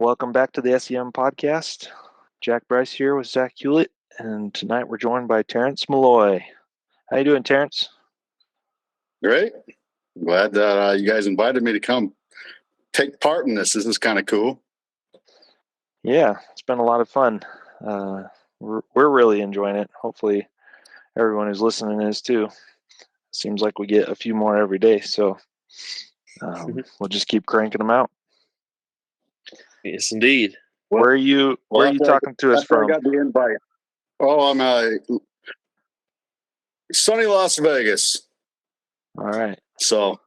Welcome back to the S.E.M podcast. Jack Bryce here with Zack, Hewlett, and tonight we're joined by Terence Maloy. How you doing, Terence? Great. Glad that you guys invited me to come take part in this. This is kind of cool. Yeah, it's been a lot of fun. We're really enjoying it. Hopefully everyone who's listening is too. Seems like we get a few more every day, so we'll just keep cranking them out. Yes, indeed. Where are you talking to us from? I got the invite. Oh, I'm sunny Las Vegas. All right. So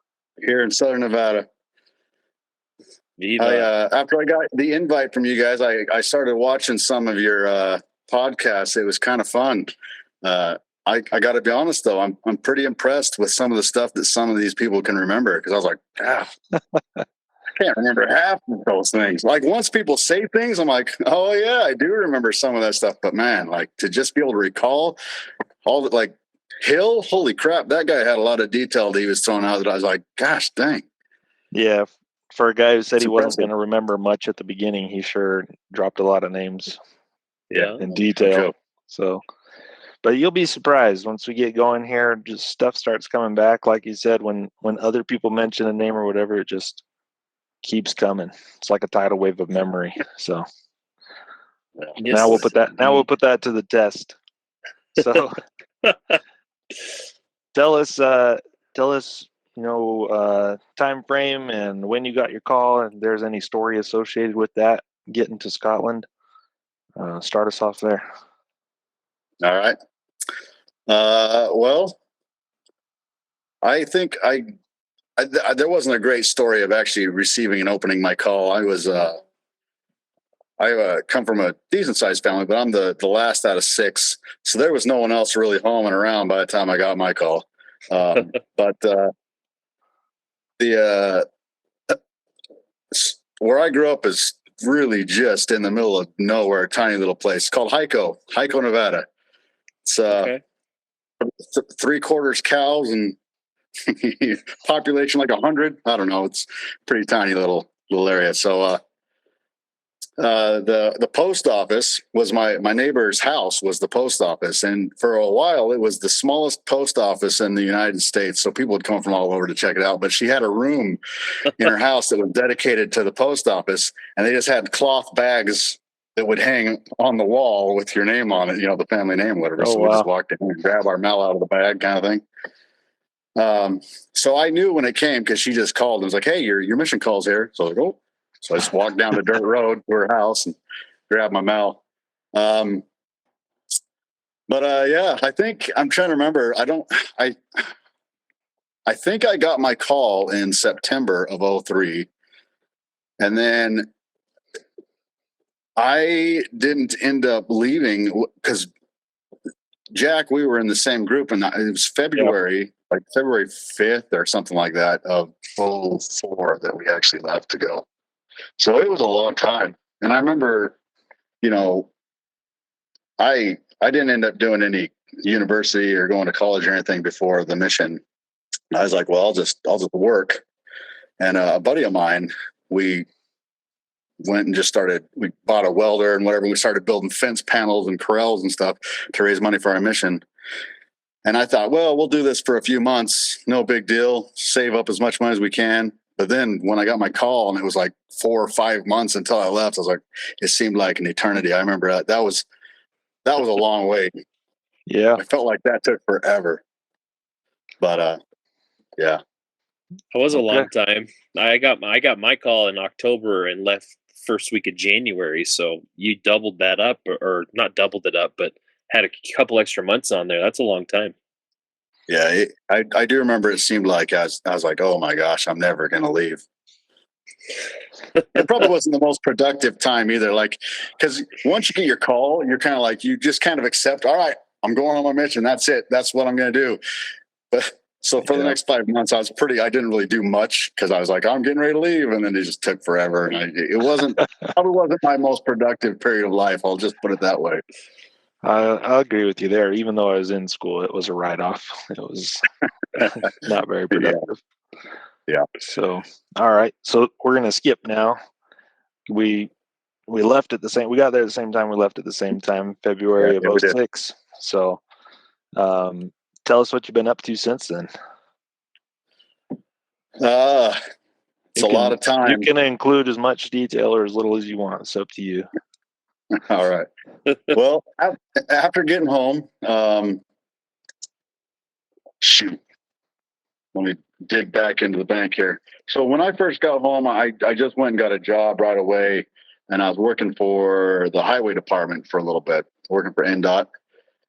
here in Southern Nevada. After I got the invite from you guys, I started watching some of your podcasts. It was kind of fun. I got to be honest though, I'm pretty impressed with some of the stuff that some of these people can remember, because I was like, I can't remember half of those things. Like, once people say things, I'm like, oh yeah, I do remember some of that stuff. But man, like, to just be able to recall all that, like Hill, holy crap, that guy had a lot of detail that he was throwing out that I was like, gosh dang. Yeah. For a guy who said he wasn't going to remember much at the beginning, he sure dropped a lot of names. Yeah. In detail. So, but you'll be surprised once we get going here. Just stuff starts coming back, like you said. When other people mention a name or whatever, it just keeps coming. It's like a tidal wave of memory. So now we'll put that to the test. So tell us, time frame and when you got your call, and if there's any story associated with that getting to Scotland. Start us off there. All right. Well, I think there wasn't a great story of actually receiving and opening my call. I come from a decent sized family, but I'm the last out of 6. So there was no one else really home and around by the time I got my call. But where I grew up is really just in the middle of nowhere, a tiny little place called Hyco, Nevada. It's 3/4 cows and population like 100. I don't know. It's pretty tiny little area. So the post office was my neighbor's house was the post office, and for a while it was the smallest post office in the United States. So people would come from all over to check it out. But she had a room in her house that was dedicated to the post office, and they just had cloth bags that would hang on the wall with your name on it, the family name, whatever. Oh, so we just walked in and grabbed our mail out of the bag, kind of thing. So I knew when it came, because she just called and was like, "Hey, your mission call's here." So I was like, "Oh." So I just walked down the dirt road to her house and grabbed my mail. Yeah, I think I'm trying to remember. I think I got my call in September of 2003, and then I didn't end up leaving because Jack, we were in the same group, and it was February, like February 5th or something like that of 2004 that we actually left to go. So it was a long time. And I remember, I didn't end up doing any university or going to college or anything before the mission. I was like, well, I'll just work. And a buddy of mine, we went and we bought a welder and whatever. We started building fence panels and corrals and stuff to raise money for our mission. And I thought, well, we'll do this for a few months. No big deal. Save up as much money as we can. But then when I got my call and it was like 4 or 5 months until I left, I was like, it seemed like an eternity. I remember that was a long wait. Yeah. I felt like that took forever. But yeah. It was a long time. I got my call in October and left first week of January. So you doubled that up, or not doubled it up, but had a couple extra months on there. That's a long time. Yeah, I do remember it seemed like I was like, oh my gosh, I'm never going to leave. It probably wasn't the most productive time either. Like, because once you get your call, you're kind of like, you just kind of accept, all right, I'm going on my mission. That's it. That's what I'm going to do. But so for the next 5 months, I didn't really do much because I was like, I'm getting ready to leave. And then it just took forever. And probably wasn't my most productive period of life. I'll just put it that way. I'll agree with you there. Even though I was in school, it was a write-off. It was not very productive. Yeah. So, all right. So we're going to skip now. We we left at the same. We got there at the same time. We left at the same time, February Yeah, we of did. '06. So, tell us what you've been up to since then. It's a lot of time. You can include as much detail or as little as you want. It's up to you. All right. Well, after getting home, shoot. Let me dig back into the bank here. So when I first got home, I just went and got a job right away, and I was working for the highway department for a little bit, working for NDOT.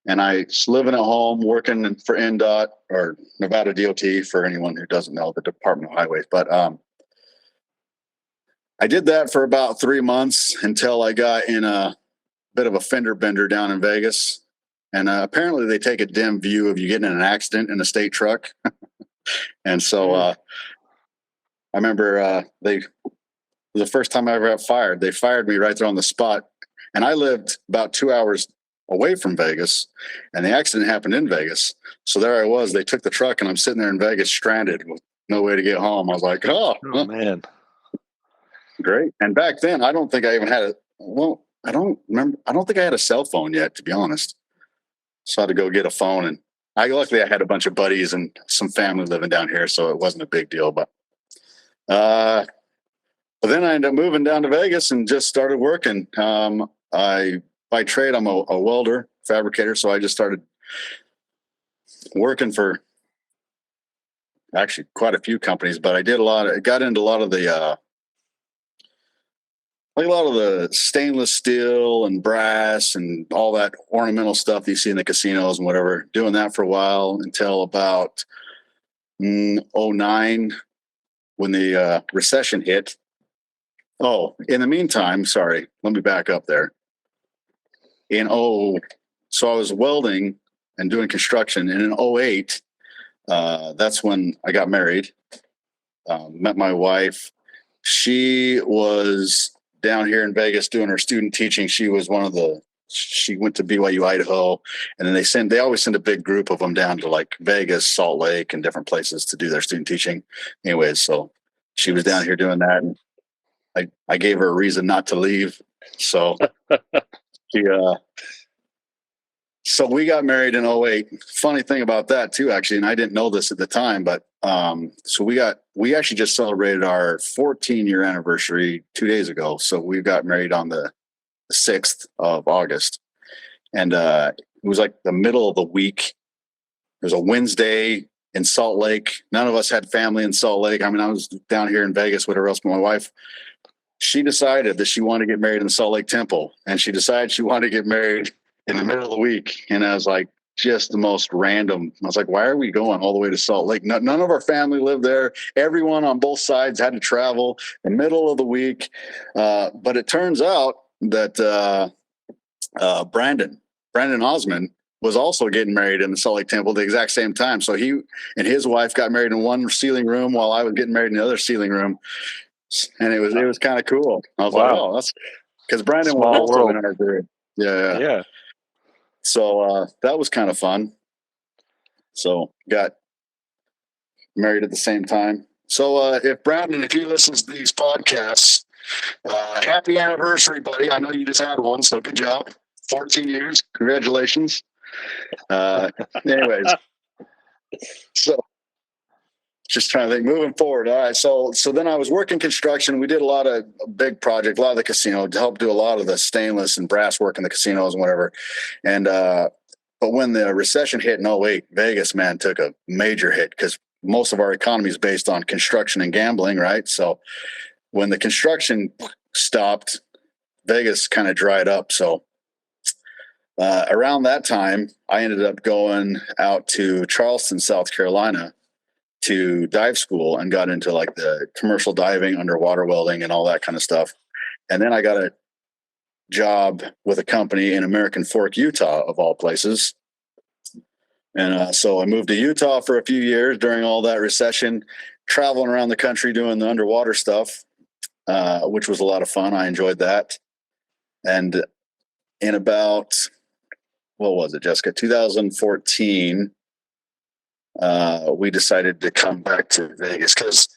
And I was living at home, working for NDOT or Nevada DOT for anyone who doesn't know, the Department of Highways. But I did that for about 3 months until I got in a bit of a fender bender down in Vegas. And apparently they take a dim view of you getting in an accident in a state truck. And so I remember the first time I ever got fired, they fired me right there on the spot. And I lived about 2 hours away from Vegas, and the accident happened in Vegas. So there I was. They took the truck, and I'm sitting there in Vegas stranded with no way to get home. I was like, oh man. Great. And back then, I don't think I even had I don't remember. I don't think I had a cell phone yet, to be honest. So I had to go get a phone, and luckily I had a bunch of buddies and some family living down here, so it wasn't a big deal. But then I ended up moving down to Vegas and just started working. By trade, I'm a welder, fabricator, so I just started working for actually quite a few companies. But I got into a lot of the stainless steel and brass and all that ornamental stuff that you see in the casinos and whatever. Doing that for a while until about 2009 when the recession hit. Oh, in the meantime, sorry, let me back up there. So I was welding and doing construction, and in 2008, that's when I got married. Met my wife. She was down here in Vegas doing her student teaching. She went to BYU, Idaho, and then they always send a big group of them down to like Vegas, Salt Lake, and different places to do their student teaching. Anyways, so she was down here doing that, and I gave her a reason not to leave. So so we got married in 2008. Funny thing about that too, actually, and I didn't know this at the time, but so we actually just celebrated our 14-year anniversary 2 days ago. So we got married on the 6th of August, and it was like the middle of the week. It was a Wednesday in Salt Lake. None of us had family in Salt Lake. I mean, I was down here in Vegas, whatever else, but my wife, she decided that she wanted to get married in the Salt Lake Temple, and she decided she wanted to get married in the middle of the week. And I was like, just the most random. I was like, why are we going all the way to Salt Lake? None of our family lived there. Everyone on both sides had to travel in the middle of the week. But it turns out that Brandon Osmond was also getting married in the Salt Lake Temple at the exact same time. So he and his wife got married in one ceiling room while I was getting married in the other ceiling room. And it was kind of cool. I was like, oh, that's because Brandon was also in our group. Yeah. So that was kind of fun. So got married at the same time. So if Brandon, if you listen to these podcasts, happy anniversary, buddy. I know you just had one, so good job. 14 years. Congratulations. Anyways, so just trying to think moving forward. All right. So then I was working construction. We did a lot of big projects, a lot of the casino, to help do a lot of the stainless and brass work in the casinos and whatever. And, but when the recession hit in 2008, Vegas, man, took a major hit because most of our economy is based on construction and gambling, right? So when the construction stopped, Vegas kind of dried up. So around that time, I ended up going out to Charleston, South Carolina, to dive school and got into like the commercial diving, underwater welding, and all that kind of stuff. And then I got a job with a company in American Fork, Utah, of all places. And so I moved to Utah for a few years during all that recession, traveling around the country doing the underwater stuff, which was a lot of fun. I enjoyed that. And in about, what was it, Jessica? 2014, we decided to come back to Vegas because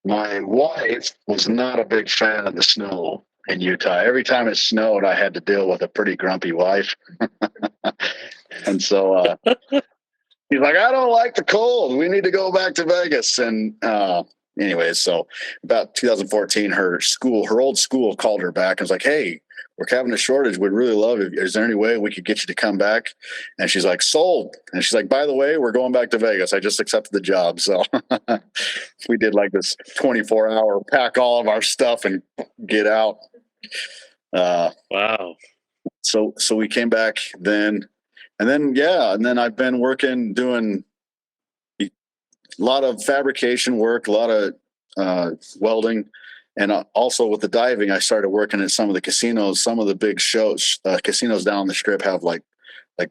my wife was not a big fan of the snow. in Utah. Every time it snowed, I had to deal with a pretty grumpy wife. And so he's like, I don't like the cold. We need to go back to Vegas. And anyways, so about 2014, her old school called her back and was like, hey, we're having a shortage. We'd really love it. Is there any way we could get you to come back? And she's like, sold. And she's like, by the way, we're going back to Vegas. I just accepted the job. So we did like this 24-hour pack all of our stuff and get out. Wow. So we came back then. And then I've been doing a lot of fabrication work, a lot of welding. And also with the diving, I started working at some of the casinos. Some of the big casinos down the strip have like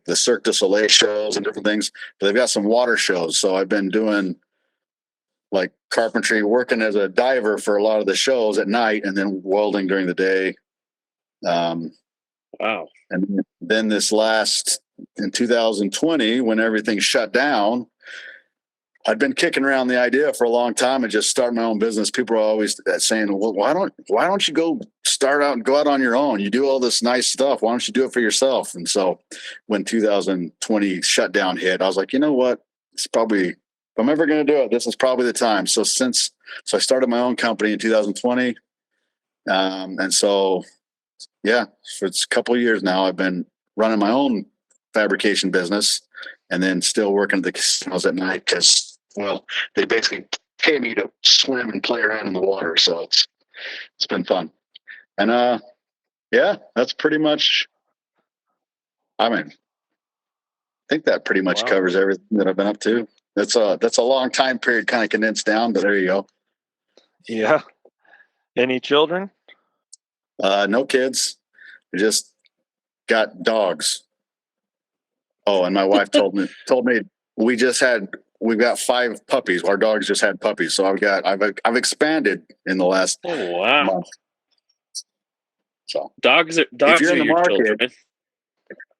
the Cirque du Soleil shows and different things. But they've got some water shows. So I've been doing like carpentry, working as a diver for a lot of the shows at night, and then welding during the day. Wow. And then in 2020, when everything shut down, I'd been kicking around the idea for a long time and just start my own business. People are always saying, well, why don't you go out on your own? You do all this nice stuff. Why don't you do it for yourself? And so when 2020 shutdown hit, I was like, you know what? It's probably, if I'm ever going to do it, this is probably the time. So I started my own company in 2020. And so, yeah, for a couple of years now, I've been running my own fabrication business and then still working at the casinos at night because, well, they basically pay me to swim and play around in the water. So it's been fun. And that's pretty much, I think that pretty much covers everything that I've been up to. That's a long time period kind of condensed down, but there you go. Yeah. Any children? No kids. We just got dogs. Oh, and my wife told me we've got 5 puppies. Our dogs just had puppies, so I've expanded in the last month. So dogs are your children.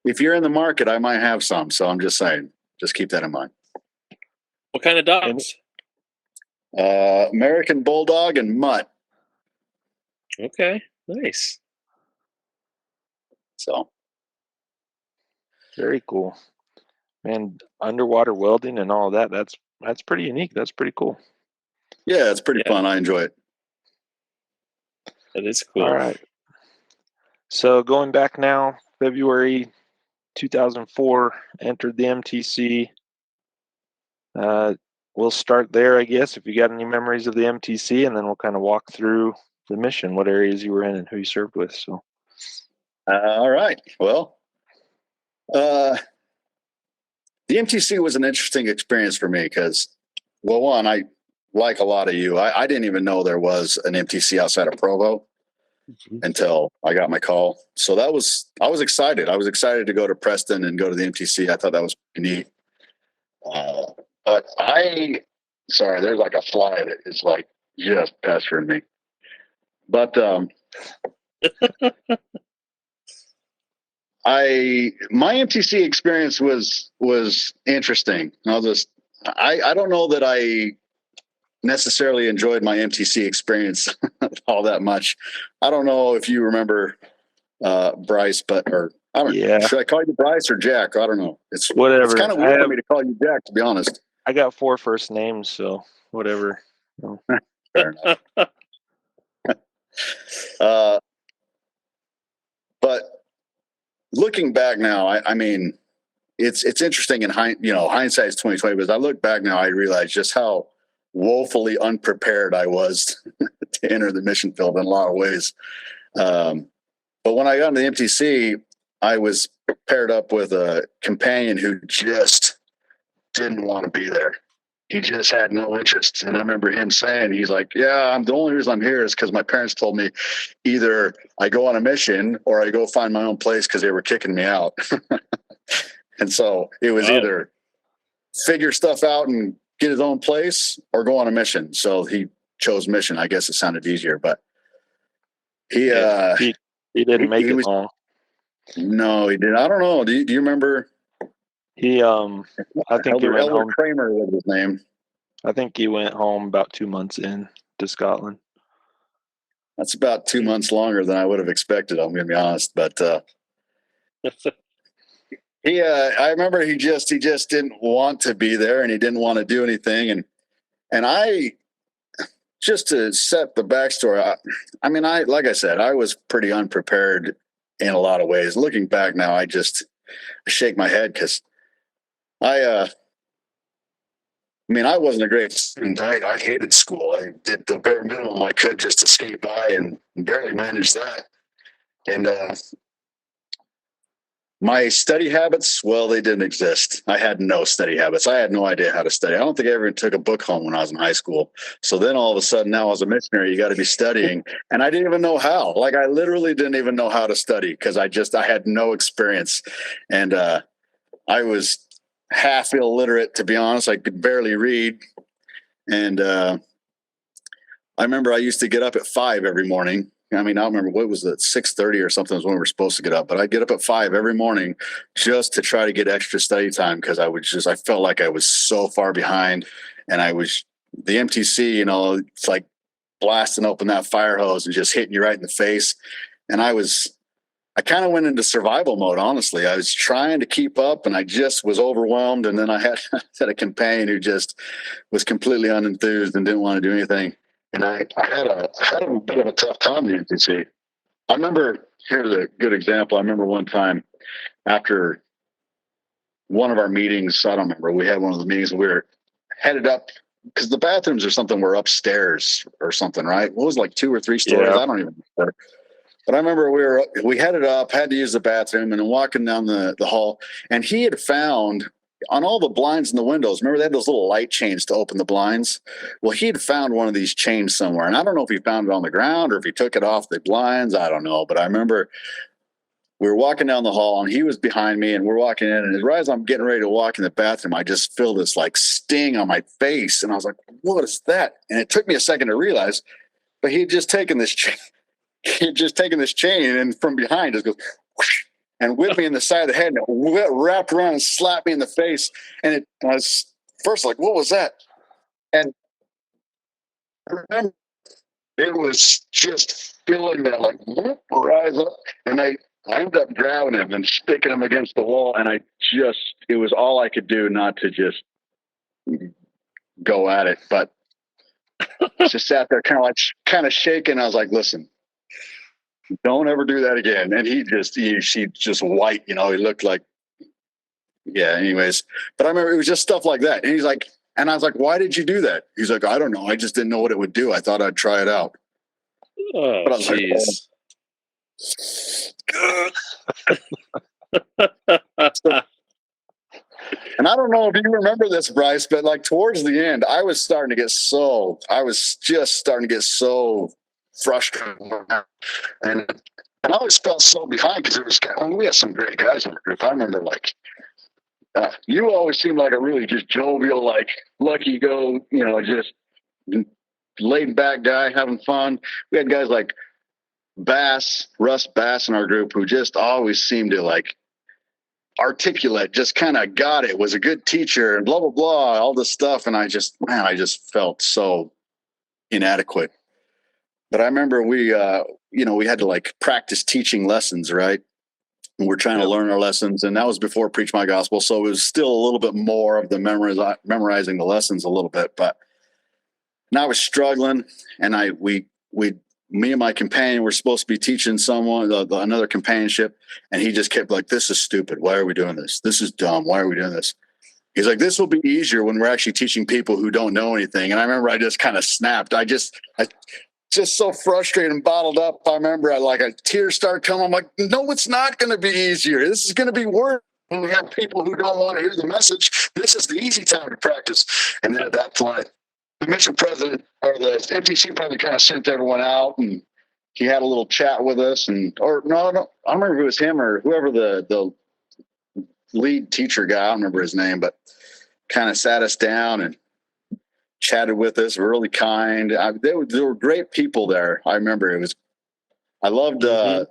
If you're in the market, I might have some. So I'm just saying, just keep that in mind. What kind of dogs? American Bulldog and Mutt. Okay, nice. So very cool, man. Underwater welding and all that. That's pretty unique. That's pretty cool. Yeah, it's pretty fun. I enjoy it. That is cool. All right. So going back now, February 2004, entered the MTC. We'll start there, I guess, if you got any memories of the MTC, and then we'll kind of walk through the mission, what areas you were in and who you served with. So, all right. Well, the MTC was an interesting experience for me because, well, one, I like a lot of you. I didn't even know there was an MTC outside of Provo until I got my call. So I was excited. I was excited to go to Preston and go to the MTC. I thought that was pretty neat. But sorry, there's like a fly that is like just pestering me. But my MTC experience was interesting. I don't know that I necessarily enjoyed my MTC experience all that much. I don't know if you remember Bryce, should I call you Bryce or Jack? I don't know. It's whatever. It's kind of weird for me to call you Jack, to be honest. I got 4 first names, so whatever. Fair enough. But looking back now, I mean, it's interesting in hindsight is 2020. But as I look back now, I realize just how woefully unprepared I was to enter the mission field in a lot of ways. But when I got into the MTC, I was paired up with a companion who just didn't want to be there. He just had no interest. And I remember him saying, he's like, yeah, the only reason I'm here is because my parents told me either I go on a mission or I go find my own place because they were kicking me out. And so it was either figure stuff out and get his own place or go on a mission. So he chose mission. I guess it sounded easier, but he didn't make it long. No, he didn't. I don't know. Do you remember? I think he went home. Kramer was his name. I think he went home about 2 months in to Scotland. That's about 2 months longer than I would have expected. I'm going to be honest, but I remember he just didn't want to be there, and he didn't want to do anything, and I, just to set the backstory, I like I said, I was pretty unprepared in a lot of ways. Looking back now, I shake my head because I wasn't a great student. I hated school. I did the bare minimum I could just to skate by and barely managed that. And my study habits, well, they didn't exist. I had no study habits. I had no idea how to study. I don't think I ever took a book home when I was in high school. So then all of a sudden, now as a missionary, you got to be studying. And I didn't even know how. Like, I literally didn't even know how to study because I had no experience. And I was half illiterate, to be honest. I could barely read. And I remember I used to get up at 5 every morning. I don't remember what was it, 6:30 or something was when we were supposed to get up, but I'd get up at 5 every morning just to try to get extra study time because I felt like I was so far behind, and the MTC, it's like blasting open that fire hose and just hitting you right in the face. And I kind of went into survival mode, honestly. I was trying to keep up, and I just was overwhelmed. And then I had a companion who just was completely unenthused and didn't want to do anything. And I had a bit of a tough time in the NTC. I remember, here's a good example. I remember one time after one of our meetings, I don't remember, we had one of the meetings, we were headed up because the bathrooms or something were upstairs or something, right? What was it, like 2 or 3 stories? Yeah. I don't even remember. But I remember we headed up, had to use the bathroom, and walking down the hall, and he had found on all the blinds in the windows, remember they had those little light chains to open the blinds? Well, he had found one of these chains somewhere, and I don't know if he found it on the ground or if he took it off the blinds. I don't know, but I remember we were walking down the hall, and he was behind me, and we're walking in, and right as I'm getting ready to walk in the bathroom, I just feel this like sting on my face, and I was like, what is that? And it took me a second to realize, but he had just taken this chain. He'd just taken this chain and from behind just goes whoosh, and whipped me in the side of the head and wrapped around and slapped me in the face. And I was first like, what was that? And I remember it was just feeling that like rise up. And I ended up grabbing him and sticking him against the wall. And it was all I could do not to just go at it. But I just sat there kind of shaking. I was like, listen, don't ever do that again. And she just white, he looked like, yeah, anyways. But I remember it was just stuff like that. And he's like, and I was like, why did you do that? He's like, I don't know. I just didn't know what it would do. I thought I'd try it out. Oh, but I was jeez. And I don't know if you remember this, Bryce, but like towards the end, I was just starting to get so frustrated. And I always felt so behind because we had some great guys in the group. I remember you always seemed like a really just jovial, like lucky go, just laid back guy having fun. We had guys like Russ Bass in our group who just always seemed to like articulate, just kind of got it, was a good teacher and blah, blah, blah, all this stuff. And I just felt so inadequate. But I remember we had to like practice teaching lessons, right? And we're trying to learn our lessons. And that was before Preach My Gospel. So it was still a little bit more of the memorizing the lessons a little bit. But now I was struggling. And me and my companion were supposed to be teaching someone, another companionship. And he just kept like, this is stupid. Why are we doing this? This is dumb. Why are we doing this? He's like, this will be easier when we're actually teaching people who don't know anything. And I remember I just kind of snapped. I just so frustrated and bottled up. I remember a tear started coming. I'm like, no, it's not going to be easier. This is going to be worse when we have people who don't want to hear the message. This is the easy time to practice. And then at that point, the mission president or the MTC probably kind of sent everyone out, and he had a little chat with us. I don't remember if it was him or whoever the lead teacher guy. I don't remember his name, but kind of sat us down and chatted with us, really kind. There were great people there. I remember I loved the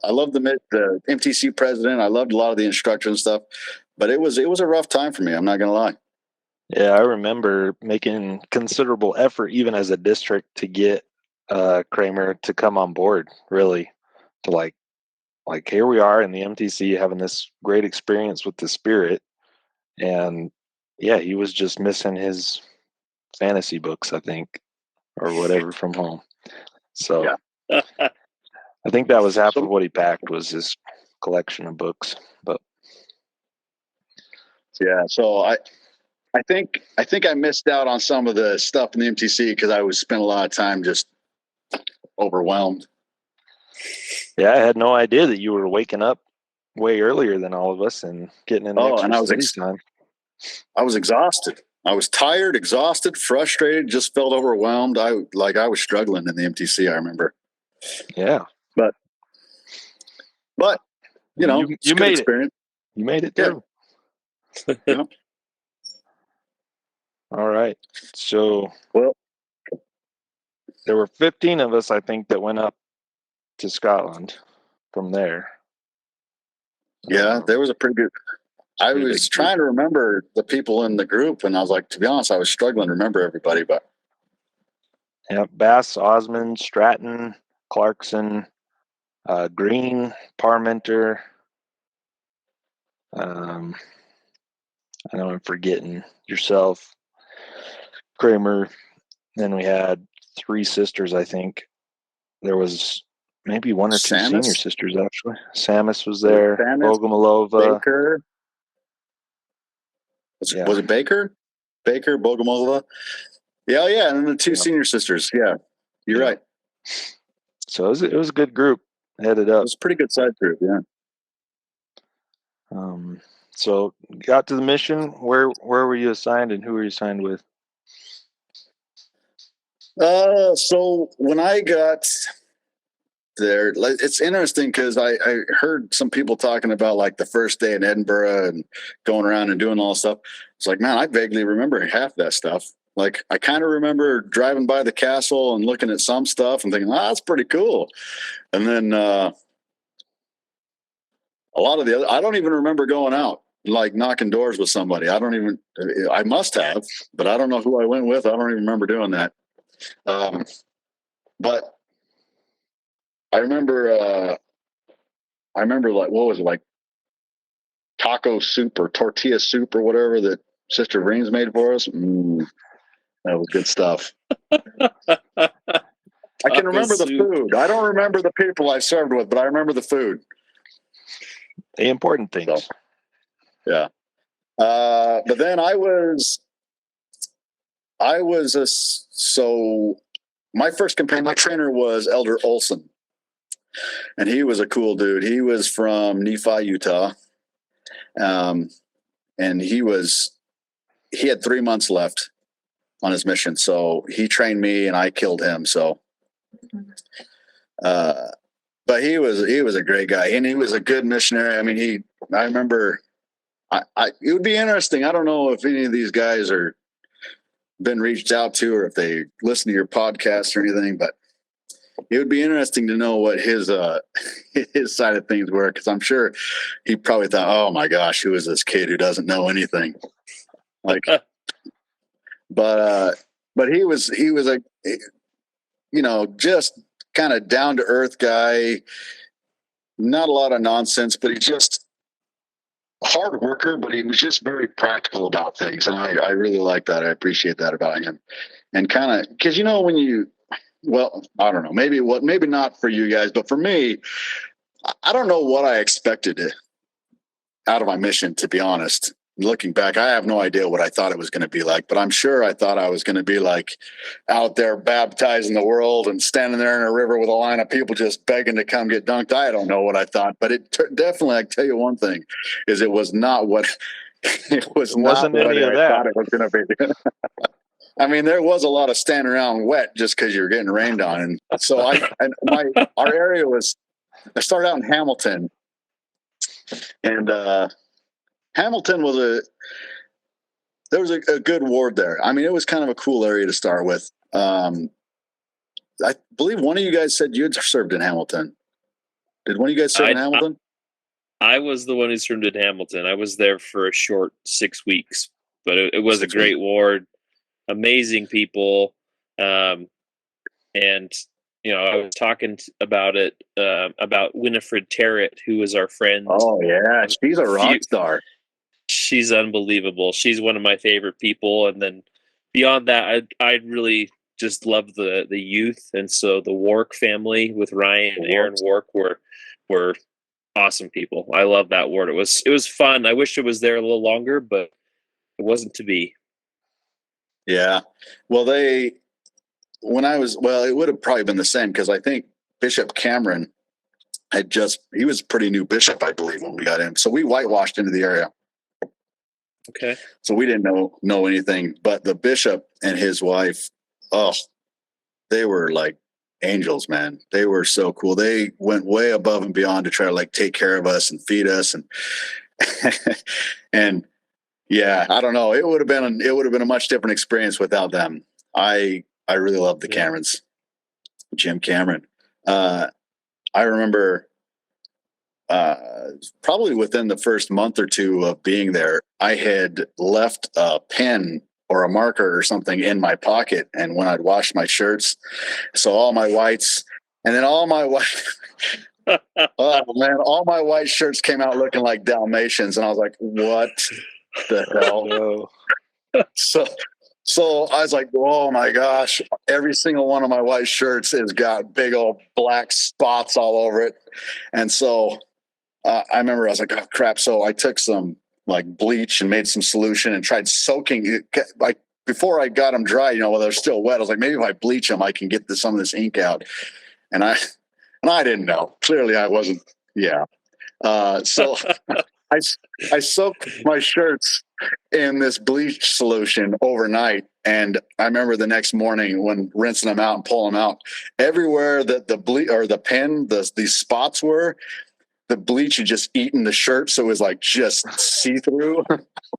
MTC president. I loved a lot of the instructors and stuff, but it was a rough time for me. I'm not going to lie. Yeah, I remember making considerable effort, even as a district, to get Kramer to come on board, really, to like here we are in the MTC having this great experience with the Spirit, and yeah, he was just missing his fantasy books, I think, or whatever from home. So Yeah. I think that was half So- of what he packed was his collection of books. But Yeah, so I think I missed out on some of the stuff in the MTC because I was spent a lot of time just overwhelmed. yeah, I had no idea that you were waking up way earlier than all of us and getting in Oh, extra and I was study time. I was exhausted. I was tired, exhausted, frustrated, just felt overwhelmed. I was struggling in the MTC, I remember. Yeah, But you know, you it's a good made experience. it. You made it Yeah. through. Yeah. All right. So Well, there were 15 of us, I think, that went up to Scotland from there. yeah, there was a pretty good. I pretty was big trying to remember the people in the group, and I was like, to be honest, I was struggling to remember everybody. But Yeah, Bass, Osmond, Stratton, Clarkson, Green, Parmenter. I know I'm forgetting yourself, Kramer. Then we had 3 sisters, I think. There was maybe 1 or 2 senior Samus, sisters, actually. Samus was there, Samus, Bogomolova. Baker. Yeah. Was it Baker? Baker, Bogomolova. Yeah, yeah, and then the 2 Yeah. senior sisters. Yeah, you're Yeah. right. So it was a good group headed It up. was a pretty good side group. Yeah. So got to the mission. Where were you assigned, and who were you assigned with? So when I got there, it's interesting because I heard some people talking about like the first day in Edinburgh and going around and doing all this stuff. It's like, man, I vaguely remember half that stuff. Like I kind of remember driving by the castle and looking at some stuff and thinking, that's pretty cool. And then a lot of the other, I don't even remember going out like knocking doors with somebody. I must have, but I don't know who I went with. I don't even remember doing that. But I remember like, what was it, like taco soup or tortilla soup or whatever that Sister Vriens made for us. That was good stuff. I can remember the food. I don't remember the people I served with, but I remember the food. The important things. So, yeah. But then so my first companion, my trainer was Elder Olson, and he was a cool dude. He was from Nephi, Utah. And he had 3 months left on his mission. So he trained me and I killed him. So, but he was a great guy and he was a good missionary. I mean, I remember it would be interesting. I don't know if any of these guys are been reached out to or if they listen to your podcast or anything, but it would be interesting to know what his side of things were. Cause I'm sure he probably thought, oh my gosh, who is this kid who doesn't know anything? Like, but he was a, just kind of down to earth guy, not a lot of nonsense, but he's just a hard worker, but he was just very practical about things. And I really like that. I appreciate that about him. And kind of, cause well, I don't know, maybe not for you guys, but for me, I don't know what I expected out of my mission, to be honest. Looking back, I have no idea what I thought it was going to be like, but I'm sure I thought I was going to be like out there baptizing the world and standing there in a river with a line of people just begging to come get dunked. I don't know what I thought, but it definitely, I can tell you one thing, is it was not what Wasn't any of I that. thought it was going to be. I mean, there was a lot of standing around wet just because you were getting rained on, and so our area was. I started out in Hamilton, and Hamilton there was a good ward there. I mean, it was kind of a cool area to start with. I believe one of you guys said you had served in Hamilton. Did one of you guys serve in Hamilton? I was the one who served in Hamilton. I was there for a short 6 weeks, but it was a great ward, amazing people. And I was talking about it, about Winifred Terrett, who was our friend. Oh yeah, she's a rock star. She's unbelievable. She's one of my favorite people. And then beyond that, I really just love the youth. And so the Wark family with Ryan and Aaron Wark were awesome people. I love that ward. It was fun. I wish it was there a little longer, but it wasn't to be. Yeah. Well, it would have probably been the same, because I think Bishop Cameron he was a pretty new bishop, I believe, when we got in. So we whitewashed into the area. Okay. So we didn't know anything, but the bishop and his wife, they were like angels, man. They were so cool. They went way above and beyond to try to like take care of us and feed us. And, and yeah, I don't know. It would have been a much different experience without them. I really love the Camerons, Jim Cameron. I remember, probably within the first month or two of being there, I had left a pen or a marker or something in my pocket. And when I'd wash my shirts, so all my whites, and then all my white, oh man, all my white shirts came out looking like Dalmatians. And I was like, what the hell? So I was like, oh my gosh, every single one of my white shirts has got big old black spots all over it. And so I remember I was like, oh crap. So I took some like bleach and made some solution and tried soaking it. Like before I got them dry, while they're still wet, I was like, maybe if I bleach them, I can get some of this ink out. And I didn't know. Clearly I wasn't. Yeah. So I soaked my shirts in this bleach solution overnight. And I remember the next morning when rinsing them out and pulling them out, everywhere that the bleach or the pen, these spots were, the bleach had just eaten the shirt. So it was like just see through.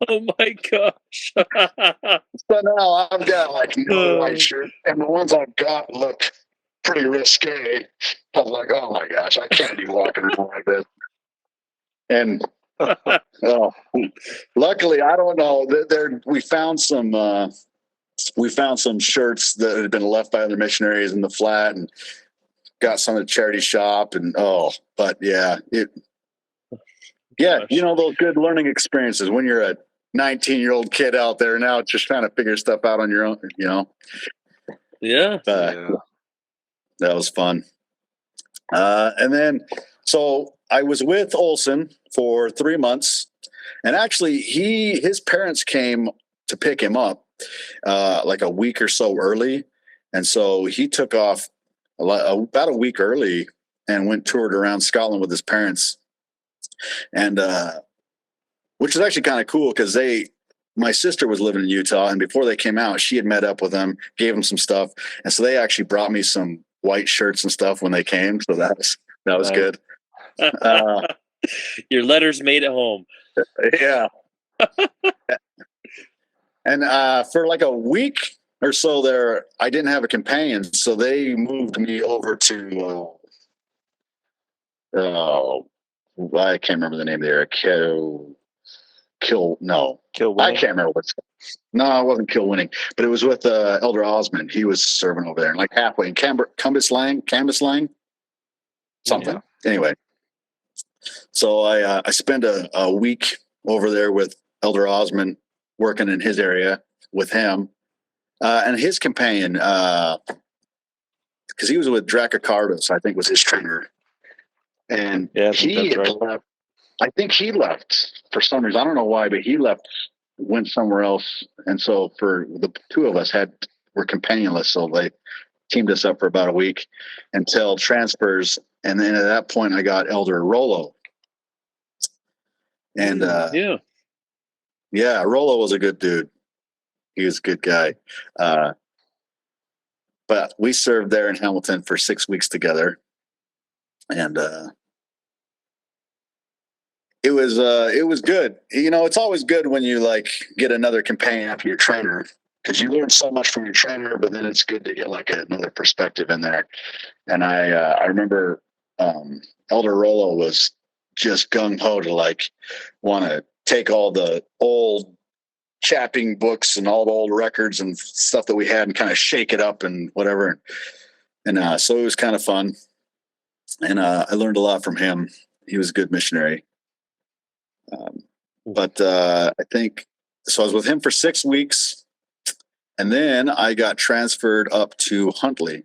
Oh my gosh. So now I've got like no white shirt, and the ones I've got look pretty risque. I was like, oh my gosh, I can't be walking around like this. And luckily, I don't know. We found some shirts that had been left by other missionaries in the flat, and got some at the charity shop. And but yeah, those good learning experiences when you're a 19-year-old kid out there now, just trying to figure stuff out on your own. Yeah. That was fun. And then, so I was with Olson for 3 months, and actually his parents came to pick him up like a week or so early. And so he took off about a week early and toured around Scotland with his parents. And which is actually kind of cool, because my sister was living in Utah, and before they came out, she had met up with them, gave them some stuff. And so they actually brought me some white shirts and stuff when they came. So that was good. Your letters made it home. Yeah. And for like a week or so there, I didn't have a companion. So they moved me over to, I can't remember the name there. I can't remember what's. No, it wasn't Kilwinning, but it was with Elder Osmond. He was serving over there, like halfway in Cambuslang, something. Yeah. Anyway, so I spent a week over there with Elder Osmond, working in his area with him and his companion, because he was with Dracocardos, I think was his trainer, and he left. I think he left for some reason. I don't know why, but he went somewhere else. And so for the two of us were companionless. So they teamed us up for about a week until transfers. And then at that point I got Elder Rollo. And Rollo was a good dude. He was a good guy. But we served there in Hamilton for 6 weeks together. And it was good. It's always good when you like get another companion after your trainer, because you learn so much from your trainer, but then it's good to get like another perspective in there. And I remember Elder Rollo was just gung ho to like want to take all the old chapping books and all the old records and stuff that we had and kind of shake it up and whatever. And so it was kind of fun. And I learned a lot from him. He was a good missionary. But I think, so I was with him for 6 weeks. And then I got transferred up to Huntly.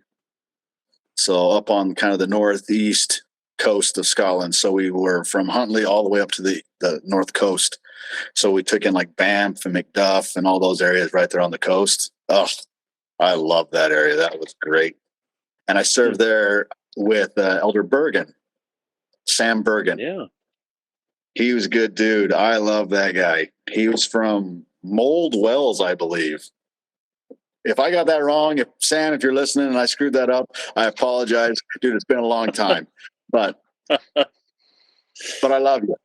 So up on kind of the northeast coast of Scotland. So we were from Huntly all the way up to the north coast. So we took in like Banff and Macduff and all those areas right there on the coast. Oh, I love that area. That was great. And I served there with Elder Bergen, Sam Bergen. Yeah. He was a good dude. I love that guy. He was from Mold Wells, I believe. If I got that wrong, Sam, if you're listening and I screwed that up, I apologize. Dude, it's been a long time. But I love you.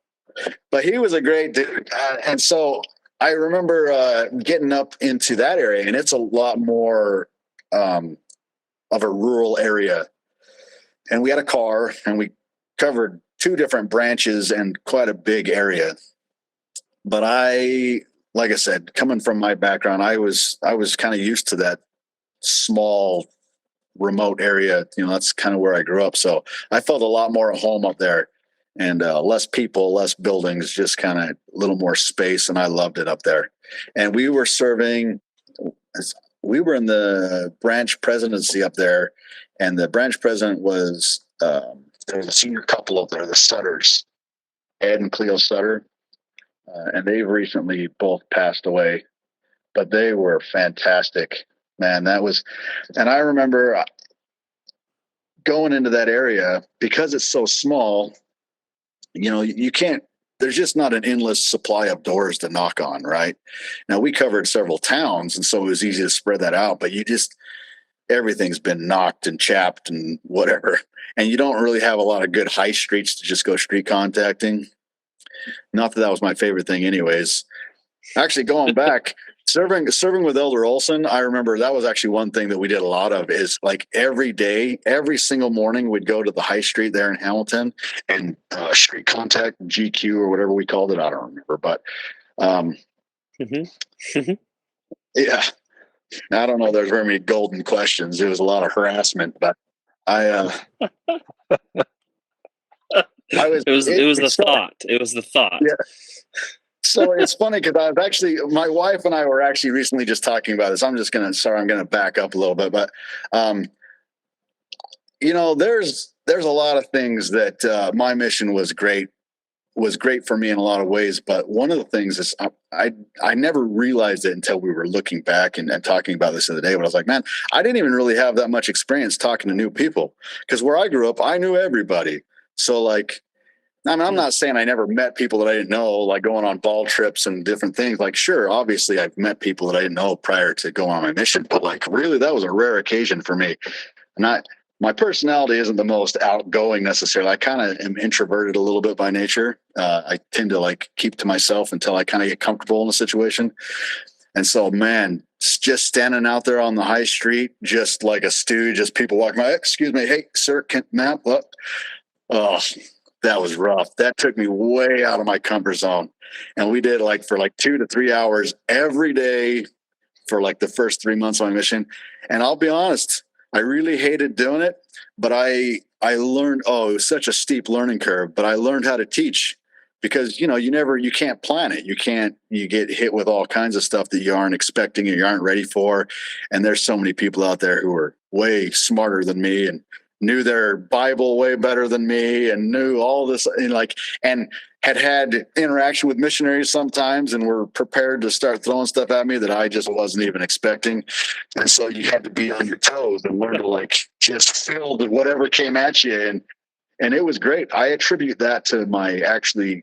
But he was a great dude. And so I remember getting up into that area, and it's a lot more of a rural area. And we had a car, and we covered 2 different branches and quite a big area. But like I said, coming from my background, I was kind of used to that small, remote area. That's kind of where I grew up. So I felt a lot more at home up there, and less people, less buildings, just kind of a little more space. And I loved it up there. And we were in the branch presidency up there, and the branch president was there was a senior couple up there, the Sutters, Ed and Cleo Sutter. And they've recently both passed away, but they were fantastic, man. And I remember going into that area because it's so small, you can't, there's just not an endless supply of doors to knock on, right? Now we covered several towns, and so it was easy to spread that out, but everything's been knocked and chapped and whatever. And you don't really have a lot of good high streets to just go street contacting. Not that was my favorite thing anyways. Actually, going back, serving with Elder Olson, I remember that was actually one thing that we did a lot of, is like every day, every single morning, we'd go to the high street there in Hamilton and street contact, GQ or whatever we called it. I don't remember, but yeah, I don't know. There's very many golden questions. It was a lot of harassment, but It was the thought. It was the thought. Yeah. So it's funny because my wife and I were actually recently just talking about this. I'm going to back up a little bit, but there's a lot of things that my mission was great for me in a lot of ways. But one of the things is I never realized it until we were looking back and talking about this the other day. But I was like, man, I didn't even really have that much experience talking to new people, because where I grew up, I knew everybody. So like, I mean, I'm not saying I never met people that I didn't know, like going on ball trips and different things. Like, sure, obviously I've met people that I didn't know prior to going on my mission, but like really that was a rare occasion for me. And my personality isn't the most outgoing necessarily. I kind of am introverted a little bit by nature. I tend to like keep to myself until I kind of get comfortable in a situation. And so, man, just standing out there on the high street, just like a stooge, just people walking by, excuse me, hey, sir, ma'am, look. Oh, that was rough. That took me way out of my comfort zone. And we did for 2 to 3 hours every day for like the first 3 months of my mission. And I'll be honest, I really hated doing it, but I learned, it was such a steep learning curve, but I learned how to teach, because, you can't plan it. You get hit with all kinds of stuff that you aren't expecting and you aren't ready for. And there's so many people out there who are way smarter than me and knew their Bible way better than me and knew all this and had interaction with missionaries sometimes and were prepared to start throwing stuff at me that I just wasn't even expecting. And so you had to be on your toes and learn to just fill whatever came at you. And it was great. I attribute that to my actually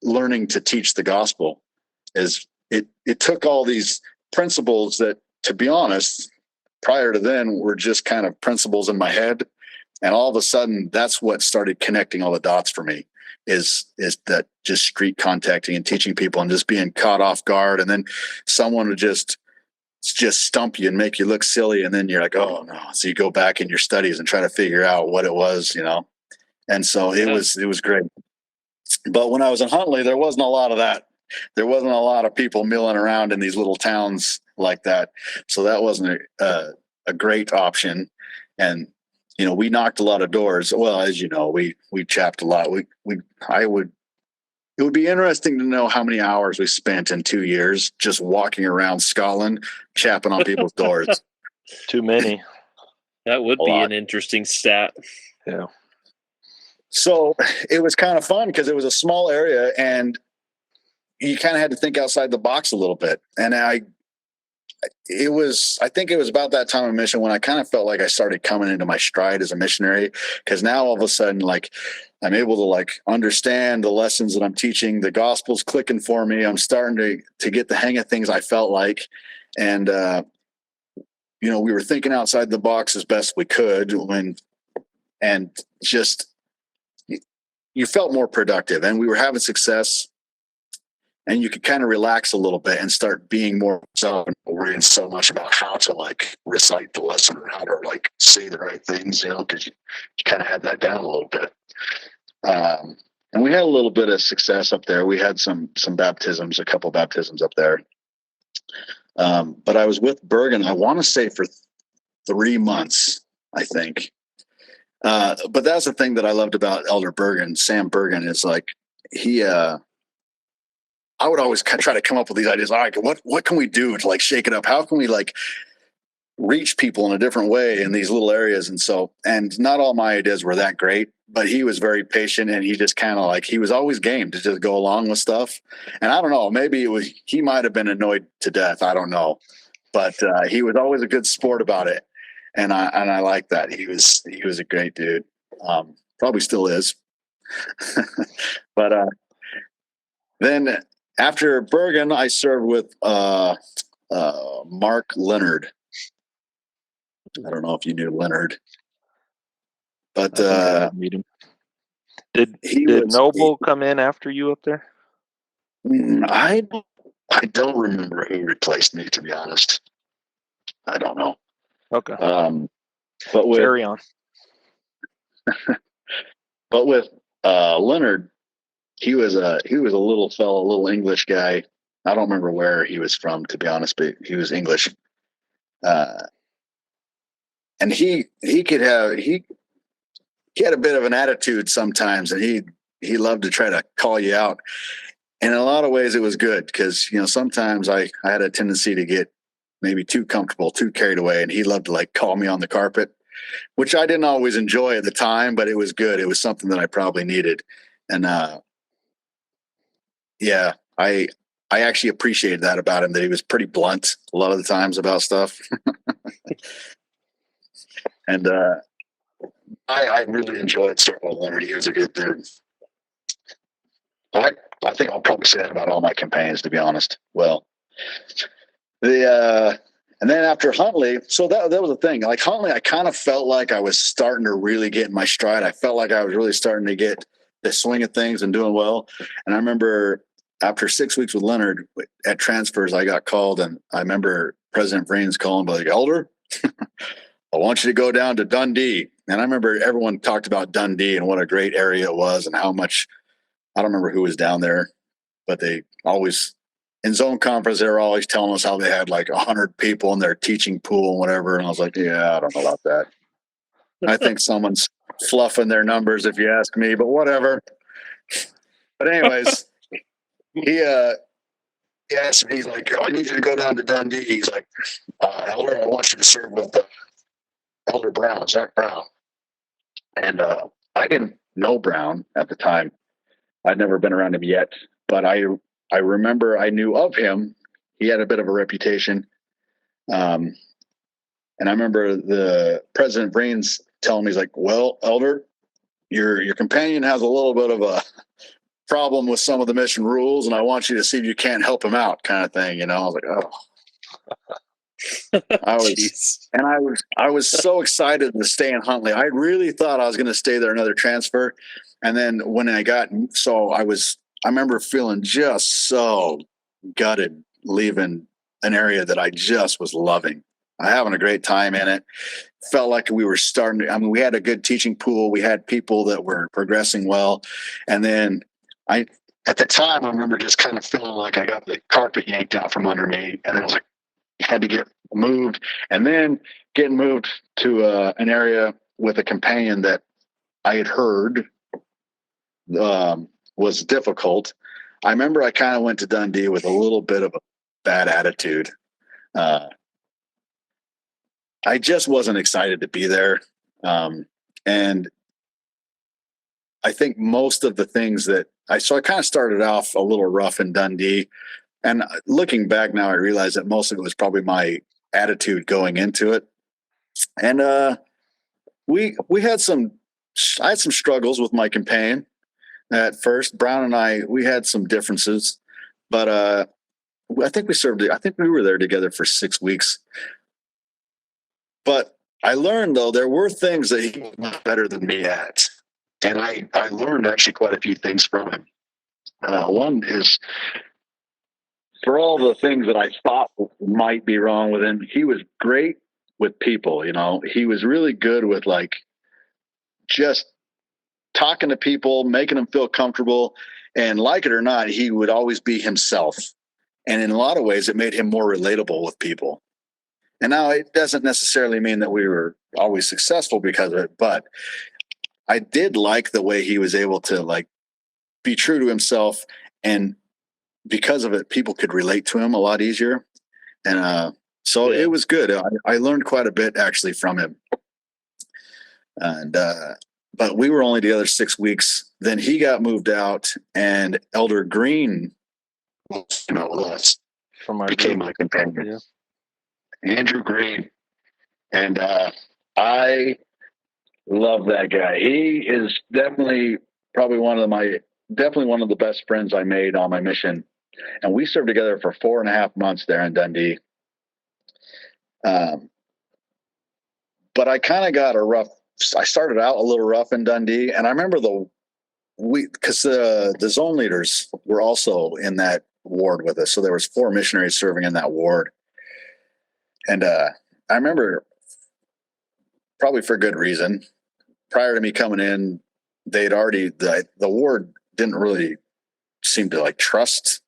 learning to teach the gospel. Is it took all these principles that, to be honest, prior to then were just kind of principles in my head. And all of a sudden, that's what started connecting all the dots for me, is that just street contacting and teaching people and just being caught off guard. And then someone would just stump you and make you look silly. And then you're like, oh no. So you go back in your studies and try to figure out what it was, And so it was great. But when I was in Huntley, there wasn't a lot of that. There wasn't a lot of people milling around in these little towns like that. So that wasn't a great option. And we knocked a lot of doors. Well, as you know, we chapped a lot. It would be interesting to know how many hours we spent in 2 years just walking around Scotland, chapping on people's doors. Too many. That would A be lot. an interesting stat. Yeah. So it was kind of fun because it was a small area and you kind of had to think outside the box a little bit. And I think it was about that time of mission when I kind of felt like I started coming into my stride as a missionary, because now all of a sudden, like, I'm able to like understand the lessons that I'm teaching. The gospel's clicking for me. I'm starting to get the hang of things, I felt like. And, we were thinking outside the box as best we could and just, you felt more productive and we were having success. And you could kind of relax a little bit and start being more self and worrying so much about how to like recite the lesson or how to like say the right things, because you kind of had that down a little bit. And we had a little bit of success up there. We had some baptisms, a couple baptisms up there. But I was with Bergen, I want to say for 3 months, I think. But that's the thing that I loved about Elder Bergen, Sam Bergen, is like I would always try to come up with these ideas. All right, what can we do to like shake it up? How can we like reach people in a different way in these little areas? And not all my ideas were that great, but he was very patient and he just kind of like, he was always game to just go along with stuff. And I don't know, maybe he might've been annoyed to death. I don't know, but he was always a good sport about it. And I like that. He was a great dude. Probably still is. But then after Bergen, I served with Mark Leonard. I don't know if you knew Leonard, but meet him. Did Noble come in after you up there? I don't remember who replaced me, to be honest. I don't know. Okay. But with carry on. But with Leonard, he was a little fellow, little English guy. I don't remember where he was from, to be honest, but he was English. And he had a bit of an attitude sometimes, and he loved to try to call you out. And in a lot of ways, it was good because sometimes I had a tendency to get maybe too comfortable, too carried away, and he loved to like call me on the carpet, which I didn't always enjoy at the time, but it was good. It was something that I probably needed. And yeah, I actually appreciated that about him, that he was pretty blunt a lot of the times about stuff. And I really enjoyed serving with Leonard. He was a good dude. I think I'll probably say that about all my companions, to be honest. Well, and then after Huntley, so that was the thing. Like Huntley, I kind of felt like I was starting to really get in my stride. I felt like I was really starting to get the swing of things and doing well. And I remember after 6 weeks with Leonard at transfers, I got called, and I remember President Vriens calling, like, Elder, I want you to go down to Dundee. And I remember everyone talked about Dundee and what a great area it was and how much, I don't remember who was down there, but they always, in zone conference, they were always telling us how they had like 100 people in their teaching pool and whatever. And I was like, yeah, I don't know about that. I think someone's fluffing their numbers, if you ask me, but whatever. But anyways, he asked me, he's like, I need you to go down to Dundee. He's like, Elder, I want you to serve with Elder Brown, Zack Brown. And I didn't know Brown at the time. I'd never been around him yet, but I remember I knew of him. He had a bit of a reputation. And I remember the President Vriens telling me, he's like, well, Elder, your companion has a little bit of a problem with some of the mission rules, and I want you to see if you can't help him out, kind of thing. I was like, oh. I was so excited to stay in Huntley. I really thought I was going to stay there another transfer. And then when I remember feeling just so gutted leaving an area that I just was loving. Having a great time in it. Felt like we were we had a good teaching pool. We had people that were progressing well. And then at the time, I remember just kind of feeling like I got the carpet yanked out from under me. And I was like, had to get moved. And then getting moved to an area with a companion that I had heard was difficult. I remember I kind of went to Dundee with a little bit of a bad attitude. I just wasn't excited to be there. And I think most of the things that I kind of started off a little rough in Dundee. And looking back now, I realize that most of it was probably my attitude going into it. And we had I had some struggles with my companion at first. Brown and I, we had some differences, but I think we were there together for 6 weeks. But I learned, though, there were things that he was better than me at. And I learned actually quite a few things from him. One is, for all the things that I thought might be wrong with him, he was great with people. You know, he was really good with like just talking to people, making them feel comfortable. And like it or not, he would always be himself. And in a lot of ways, it made him more relatable with people. And now it doesn't necessarily mean that we were always successful because of it, but I did like the way he was able to like be true to himself, and because of it, people could relate to him a lot easier. And so it was good. I learned quite a bit actually from him. And but we were only together 6 weeks. Then he got moved out, and Elder Green, became my companion. Yeah. Andrew Green. And I love that guy. He is definitely one of the best friends I made on my mission. And we served together for 4.5 months there in Dundee. But I kind of got I started out a little rough in Dundee. And I remember because the zone leaders were also in that ward with us. So there was 4 missionaries serving in that ward. And I remember, probably for good reason, prior to me coming in, they'd already, the ward didn't really seem to like trust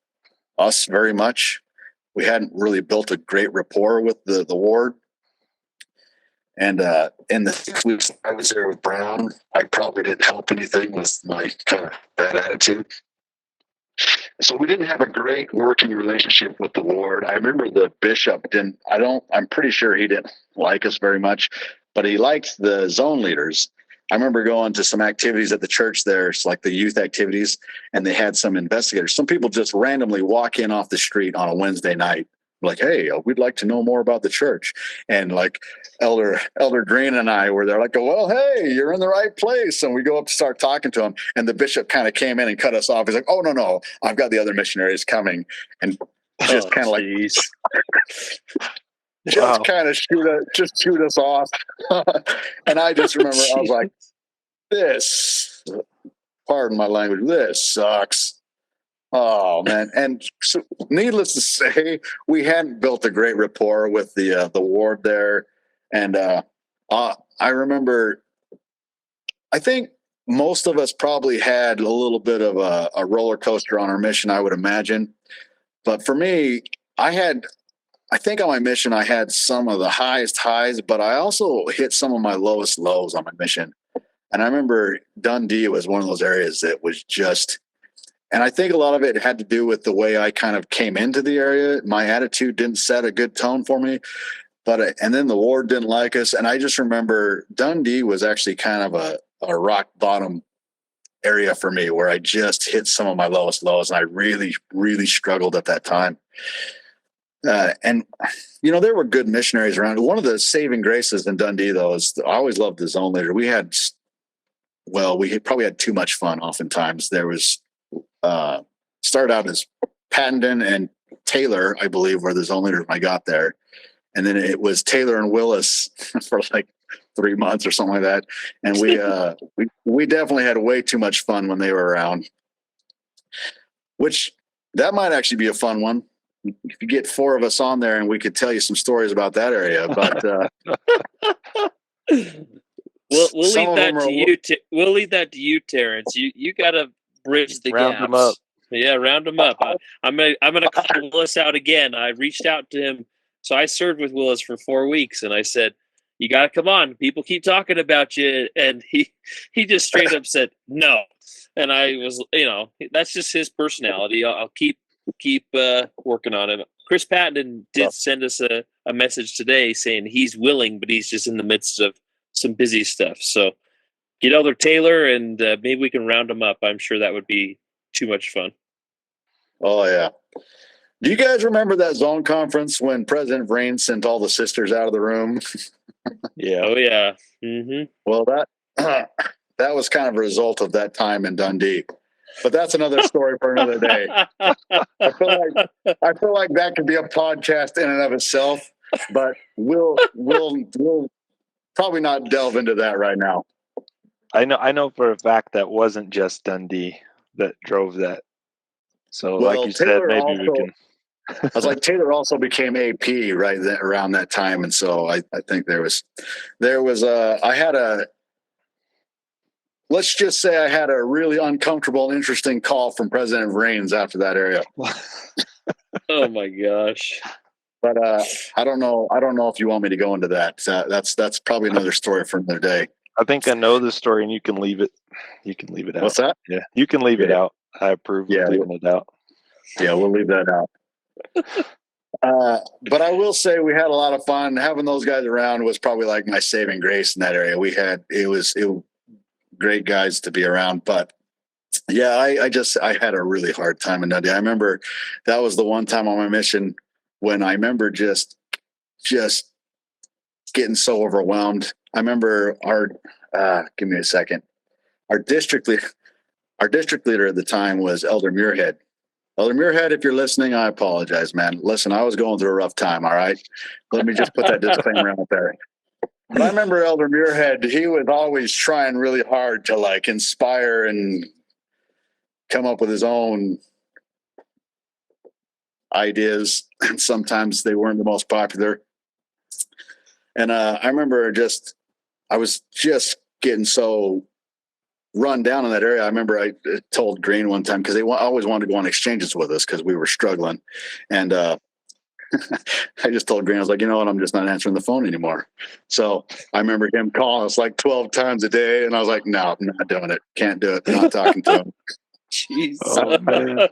us very much. We hadn't really built a great rapport with the ward. And in the 6 weeks I was there with Brown, I probably didn't help anything with my kind of bad attitude. So we didn't have a great working relationship with the ward. I remember the bishop I'm pretty sure he didn't like us very much, but he liked the zone leaders. I remember going to some activities at the church there, it's like the youth activities, and they had some investigators. Some people just randomly walk in off the street on a Wednesday night, like, hey, we'd like to know more about the church. And like Elder Green and I were there like, well, hey, you're in the right place. And we go up to start talking to him. And the bishop kind of came in and cut us off. He's like, oh, no, I've got the other missionaries coming. And just kind of like, just kind of shoot us off. And I just remember, I was like, pardon my language, this sucks. Oh man. And so, needless to say, we hadn't built a great rapport with the ward there. And I remember, I think most of us probably had a little bit of a roller coaster on our mission, I would imagine. But for me, I think on my mission, I had some of the highest highs, but I also hit some of my lowest lows on my mission. And I remember Dundee was one of those areas that was just, and I think a lot of it had to do with the way I kind of came into the area. My attitude didn't set a good tone for me, and then the ward didn't like us. And I just remember Dundee was actually kind of a rock bottom area for me, where I just hit some of my lowest lows, and I really, really struggled at that time. And there were good missionaries around. One of the saving graces in Dundee, though, is I always loved the zone leader. We probably had too much fun. Oftentimes there was, started out as Pattenden and Taylor, I believe, were the zone leaders when I got there. And then it was Taylor and Willis for like 3 months or something like that. And we definitely had way too much fun when they were around, which that might actually be a fun one. If you get 4 of us on there and we could tell you some stories about that area, but we'll leave that to you. We'll leave that to you, Terence. You got to bridge the round gaps. Them up. Yeah, round them up. I'm gonna call Willis out again. I reached out to him. So I served with Willis for 4 weeks, and I said, you got to come on. People keep talking about you. And he just straight up said, no. And I was, that's just his personality. I'll keep working on it. Chris Patton did send us a message today saying he's willing, but he's just in the midst of some busy stuff. So get Elder Taylor and maybe we can round him up. I'm sure that would be too much fun. Oh, yeah. Do you guys remember that zone conference when President Vriens sent all the sisters out of the room? Yeah. Oh, yeah. Mm-hmm. Well, that was kind of a result of that time in Dundee. But that's another story for another day. I feel like that could be a podcast in and of itself, but we'll probably not delve into that right now. I know for a fact that wasn't just Dundee that drove that. So, well, like you Taylor said, maybe we can. I was like, Taylor also became AP right then, around that time, and so I think let's just say I had a really uncomfortable and interesting call from President Vriens after that area. Oh my gosh. But I don't know if you want me to go into that. That's probably another story for another day. I think I know the story, and you can leave it. You can leave it out. What's that? Yeah, you can leave it out. I approve of leaving it out. Yeah, we'll leave that out. But I will say we had a lot of fun. Having those guys around was probably like my saving grace in that area. It was great guys to be around. But yeah, I had a really hard time in Dundee. I remember that was the one time on my mission when I remember just getting so overwhelmed. I remember give me a second. Our district leader at the time was Elder Muirhead. Elder Muirhead, if you're listening, I apologize, man. Listen, I was going through a rough time, all right? Let me just put that disclaimer out there. But I remember Elder Muirhead, he was always trying really hard to like inspire and come up with his own ideas. And sometimes they weren't the most popular. And I remember I was just getting so run down in that area. I remember I told Green one time because they always wanted to go on exchanges with us because we were struggling. And I just told Green, I was like, you know what? I'm just not answering the phone anymore. So I remember him calling us like 12 times a day. And I was like, no, I'm not doing it. Can't do it. Not talking to him. Jeez. Oh, man.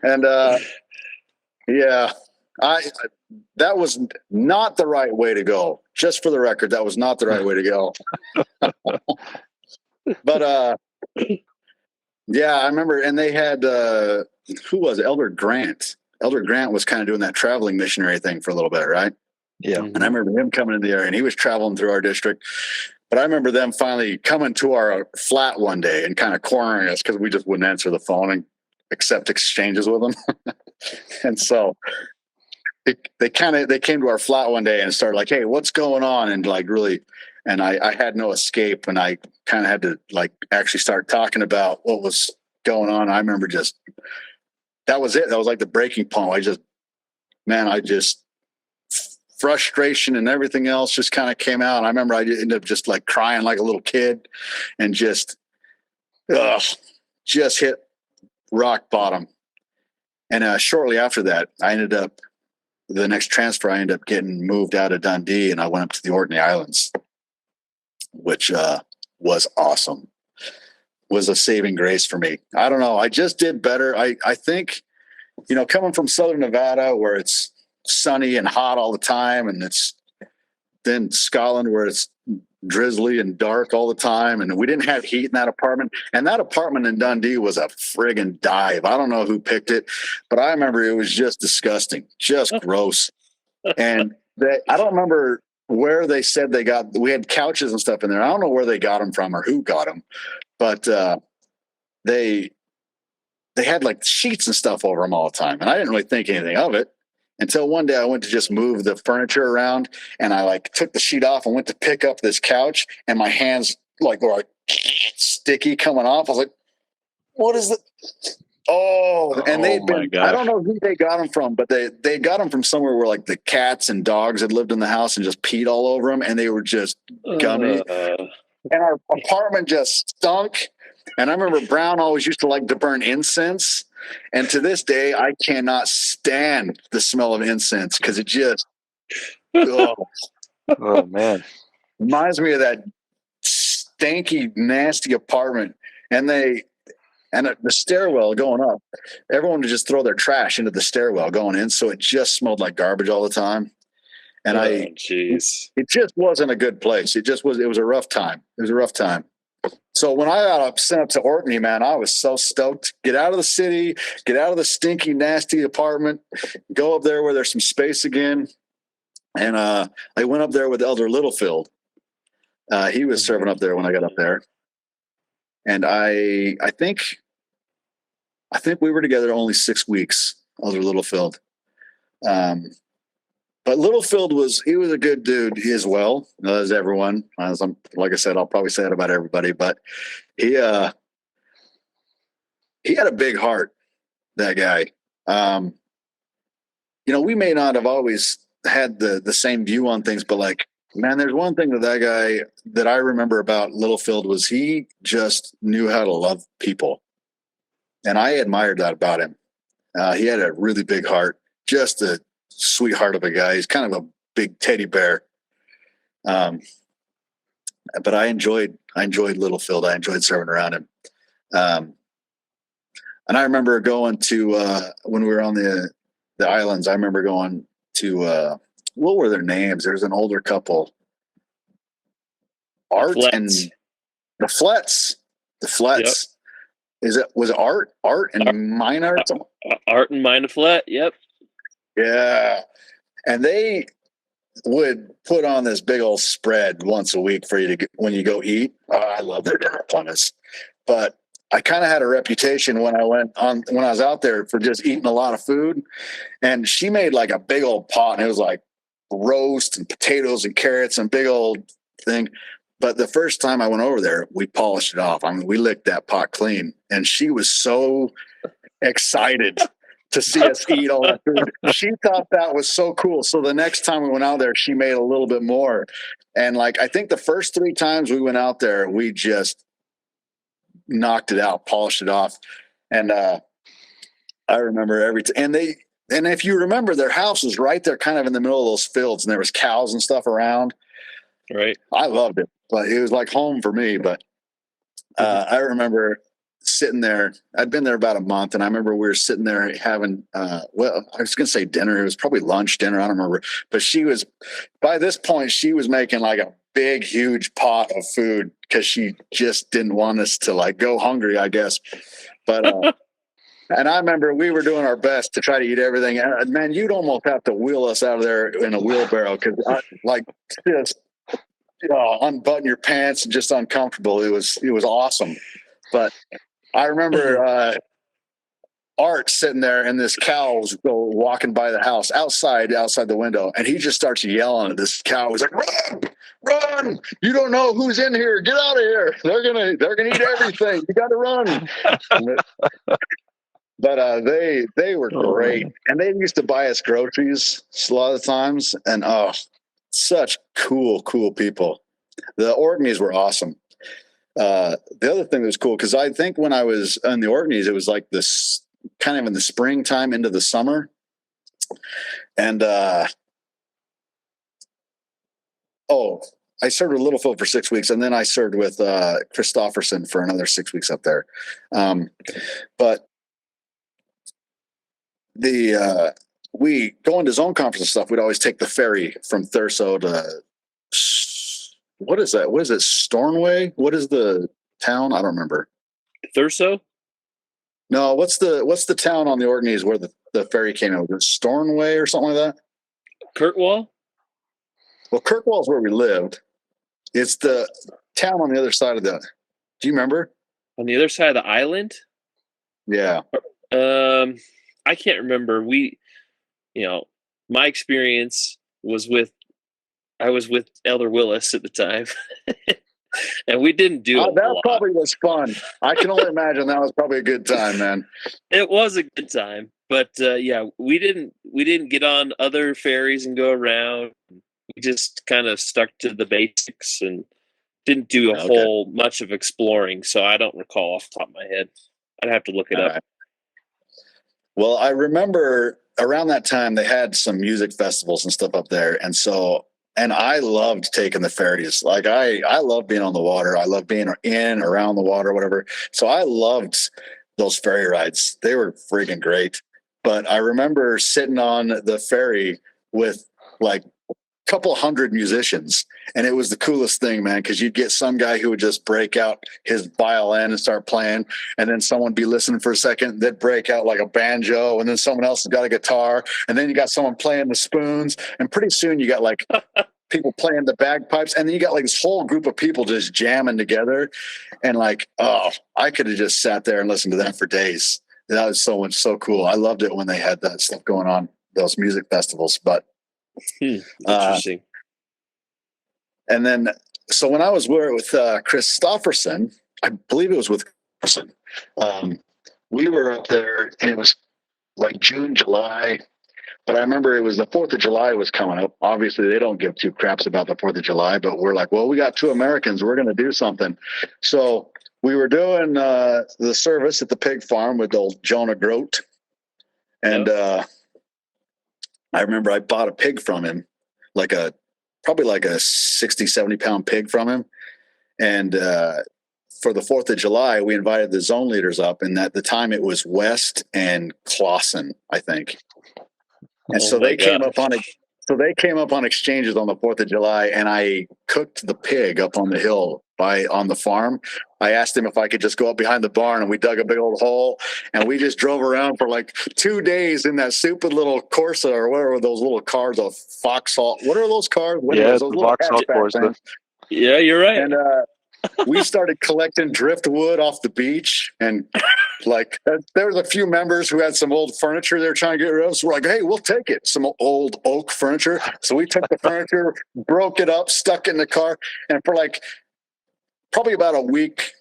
And yeah, that was not the right way to go. Just for the record, that was not the right way to go. But yeah, I remember, and they had who was it? Elder Grant. Elder Grant was kind of doing that traveling missionary thing for a little bit, right? Yeah. And I remember him coming in the area, and he was traveling through our district. But I remember them finally coming to our flat one day and kind of cornering us because we just wouldn't answer the phone and accept exchanges with them. And so they came to our flat one day and started like, hey, what's going on? And like really, and I had no escape, and I kind of had to like actually start talking about what was going on. I remember that was it. That was like the breaking point. Frustration and everything else just kind of came out. And I remember I ended up just like crying like a little kid and just hit rock bottom. And shortly after that, the next transfer, I ended up getting moved out of Dundee, and I went up to the Orkney Islands, which was awesome. Was a saving grace for me. I don't know. I just did better. I think, coming from Southern Nevada where it's sunny and hot all the time, and it's then Scotland where it's drizzly and dark all the time, and we didn't have heat in that apartment. And that apartment in Dundee was a friggin' dive. I don't know who picked it, but I remember it was just disgusting, just gross. And I don't remember where they said we had couches and stuff in there. I don't know where they got them from or who got them, but they had like sheets and stuff over them all the time. And I didn't really think anything of it until one day I went to just move the furniture around, and I like took the sheet off and went to pick up this couch, and my hands like were like sticky coming off. I was like, what is it? Oh, and I don't know who they got them from, but they got them from somewhere where like the cats and dogs had lived in the house and just peed all over them, and they were just gummy. And our apartment just stunk. And I remember Brown always used to like to burn incense. And to this day, I cannot stand the smell of incense because it just, Oh man. Reminds me of that stanky, nasty apartment. And the stairwell going up, everyone would just throw their trash into the stairwell going in. So it just smelled like garbage all the time. And jeez. it just wasn't a good place. It was a rough time. It was a rough time. So when I got sent up to Orkney, man, I was so stoked. Get out of the city, get out of the stinky, nasty apartment, go up there where there's some space again. And I went up there with Elder Littlefield. He was serving up there when I got up there. And I think we were together only 6 weeks, Elder Littlefield. But Littlefield was a good dude as well as everyone. Like I said, I'll probably say that about everybody, but he had a big heart, that guy. We may not have always had the same view on things, but like, man, there's one thing that guy that I remember about Littlefield was he just knew how to love people. And I admired that about him. He had a really big heart, just a sweetheart of a guy. He's kind of a big teddy bear. But I enjoyed Littlefield. I enjoyed serving around him. And I remember going to when we were on the islands. I remember going to what were their names? There's an older couple, Art and the Flets. The Flets. Yep. Was it Art and Mina? Art and Mina Flet. Yep. Yeah. And they would put on this big old spread once a week for you to get, when you go eat. I love their dinner planners. But I kind of had a reputation when I was out there for just eating a lot of food. And she made like a big old pot, and it was like roast and potatoes and carrots and big old thing. But the first time I went over there, we polished it off. I mean, we licked that pot clean, and she was so excited to see us eat all that food. She thought that was so cool. So the next time we went out there, she made a little bit more. And like, I think the first 3 times we went out there, we just knocked it out, polished it off. And I remember and if you remember, their house was right there kind of in the middle of those fields, and there was cows and stuff around. Right. I loved it, but it was like home for me. But I remember sitting there. I'd been there about a month, and I remember we were sitting there having, I was going to say dinner. It was probably lunch, dinner. I don't remember. But by this point, she was making like a big, huge pot of food because she just didn't want us to like go hungry, I guess. But, and I remember we were doing our best to try to eat everything. And man, you'd almost have to wheel us out of there in a wheelbarrow because just unbutton your pants and just uncomfortable. It was awesome. But I remember Art sitting there, and this cow's walking by the house outside the window, and he just starts yelling at this cow. He's like, run! You don't know who's in here. Get out of here. They're gonna eat everything. You got to run. But they were great, and they used to buy us groceries a lot of the times, and such cool people. The Orkneys were awesome. The other thing that was cool, because I think when I was in the Orkneys, it was like this kind of in the springtime into the summer. And I served with Littlefield for 6 weeks, and then I served with Christofferson for another 6 weeks up there. But we go into zone conference and stuff. We'd always take the ferry from Thurso to what is that? What is it? Stornoway? What is the town? I don't remember. Thurso? No, what's the town on the Orkneys where the ferry came in? Was it Stornoway or something like that? Kirkwall? Well, Kirkwall is where we lived. It's the town on the other side of the. Do you remember? On the other side of the island? Yeah. I can't remember. My experience was I was with Elder Willis at the time, and we didn't do it. That probably was fun. I can only imagine that was probably a good time, man. It was a good time, but we didn't get on other ferries and go around. We just kind of stuck to the basics and didn't do a whole much of exploring. So I don't recall off the top of my head. I'd have to look it up. Right. Well, I remember around that time they had some music festivals and stuff up there, and so and I loved taking the ferries. Like I love being on the water. I love being in, around the water, whatever. So I loved those ferry rides. They were freaking great. But I remember sitting on the ferry with like couple hundred musicians, and it was the coolest thing, man, because you'd get some guy who would just break out his violin and start playing, and then someone would be listening for a second, they'd break out like a banjo, and then someone else has got a guitar, and then you got someone playing the spoons, and pretty soon you got like people playing the bagpipes, and then you got like this whole group of people just jamming together, and like, oh, I could have just sat there and listened to that for days. That was so cool. I loved it when they had that stuff going on, those music festivals. But interesting. And then, so when I was with Christopherson, I believe it was with Christopherson, we were up there, and it was like June, July. But I remember it was the 4th of July was coming up. Obviously, they don't give two craps about the 4th of July, but we're like, well, we got 2 Americans. We're going to do something. So we were doing the service at the pig farm with old Jonah Grote. And I remember I bought a pig from him, probably like a 60, 70 pound pig from him. And for the 4th of July, we invited the zone leaders up. And at the time it was West and Clausen, I think. And so they came up on it. So they came up on exchanges on the 4th of July, and I cooked the pig up on the hill on the farm. I asked him if I could just go up behind the barn, and we dug a big old hole, and we just drove around for like 2 days in that stupid little Corsa or whatever, those little cars, of Vauxhall. What are those cars? Those Vauxhall Corsa. Yeah, you're right. And we started collecting driftwood off the beach, and like there was a few members who had some old furniture they were trying to get rid of. So we're like, hey, we'll take it. Some old oak furniture. So we took the furniture, broke it up, stuck it in the car, and for like probably about a week,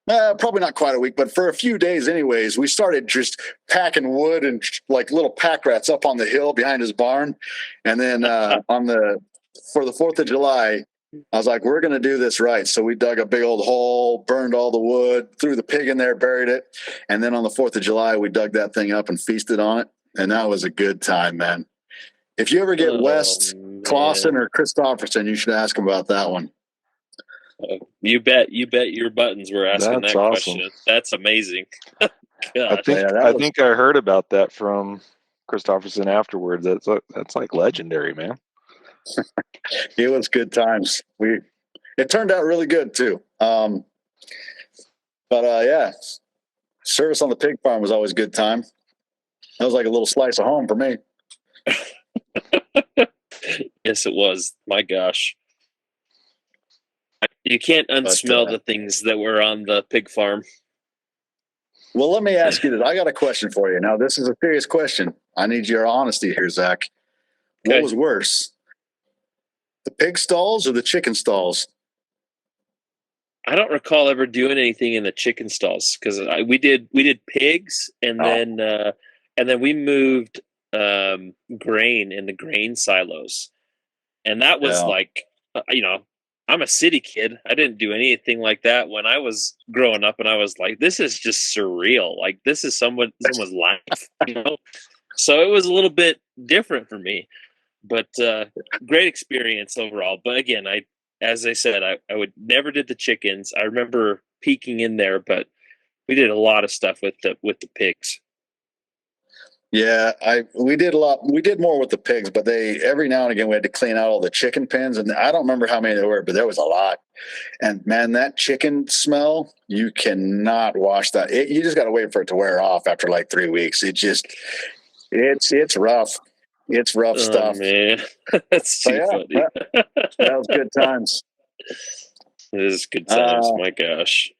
probably not quite a week, but for a few days anyways, we started just packing wood and like little pack rats up on the hill behind his barn. And then for the 4th of July, I was like, we're going to do this right. So we dug a big old hole, burned all the wood, threw the pig in there, buried it. And then on the 4th of July, we dug that thing up and feasted on it. And that was a good time, man. If you ever get West Clausen or Christopherson, you should ask him about that one. You bet your buttons were asking That's that awesome. question. That's amazing. I think I heard about that from Christopherson afterwards. That's like legendary, man. It was good times. It turned out really good too. But yeah, service on the pig farm was always a good time. That was like a little slice of home for me. Yes, it was. My gosh. You can't unsmell the things that were on the pig farm. Well, let me ask you this. I got a question for you. Now, this is a serious question. I need your honesty here, Zach. Okay. What was worse? The pig stalls or the chicken stalls? I don't recall ever doing anything in the chicken stalls because we did pigs, and then we moved grain in the grain silos, and that was like I'm a city kid. I didn't do anything like that when I was growing up, and I was like, this is just surreal. Like this is someone's life, So it was a little bit different for me. But great experience overall. But again, as I said, I would never did the chickens. I remember peeking in there, but we did a lot of stuff with the pigs. Yeah, we did a lot. We did more with the pigs, but every now and again we had to clean out all the chicken pens, and I don't remember how many there were, but there was a lot. And man, that chicken smell, you cannot wash that. You just got to wait for it to wear off after like 3 weeks. It's rough. It's rough stuff. Man, that's too funny. That was good times. It is good times. My gosh.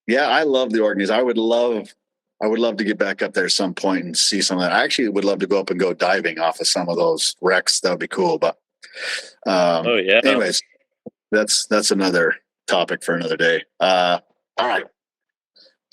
Yeah, I love the Orkneys. I would love to get back up there at some point and see some of that. I actually would love to go up and go diving off of some of those wrecks. That would be cool. But anyways, that's another topic for another day. All right.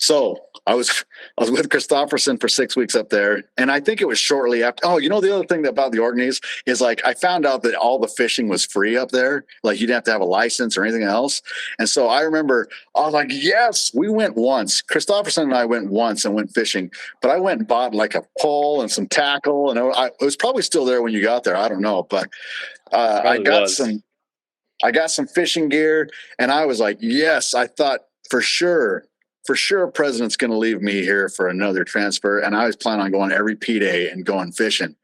So I was with Christopherson for 6 weeks up there, and I think it was shortly after. Oh, the other thing about the Orkneys is like I found out that all the fishing was free up there. Like you didn't have to have a license or anything else. And so I remember I was like, yes, we went once. Christopherson and I went once and went fishing, but I went and bought like a pole and some tackle, and it was probably still there when you got there. I don't know, but I got some fishing gear, and I was like, yes, I thought for sure, President's going to leave me here for another transfer. And I was planning on going every P day and going fishing.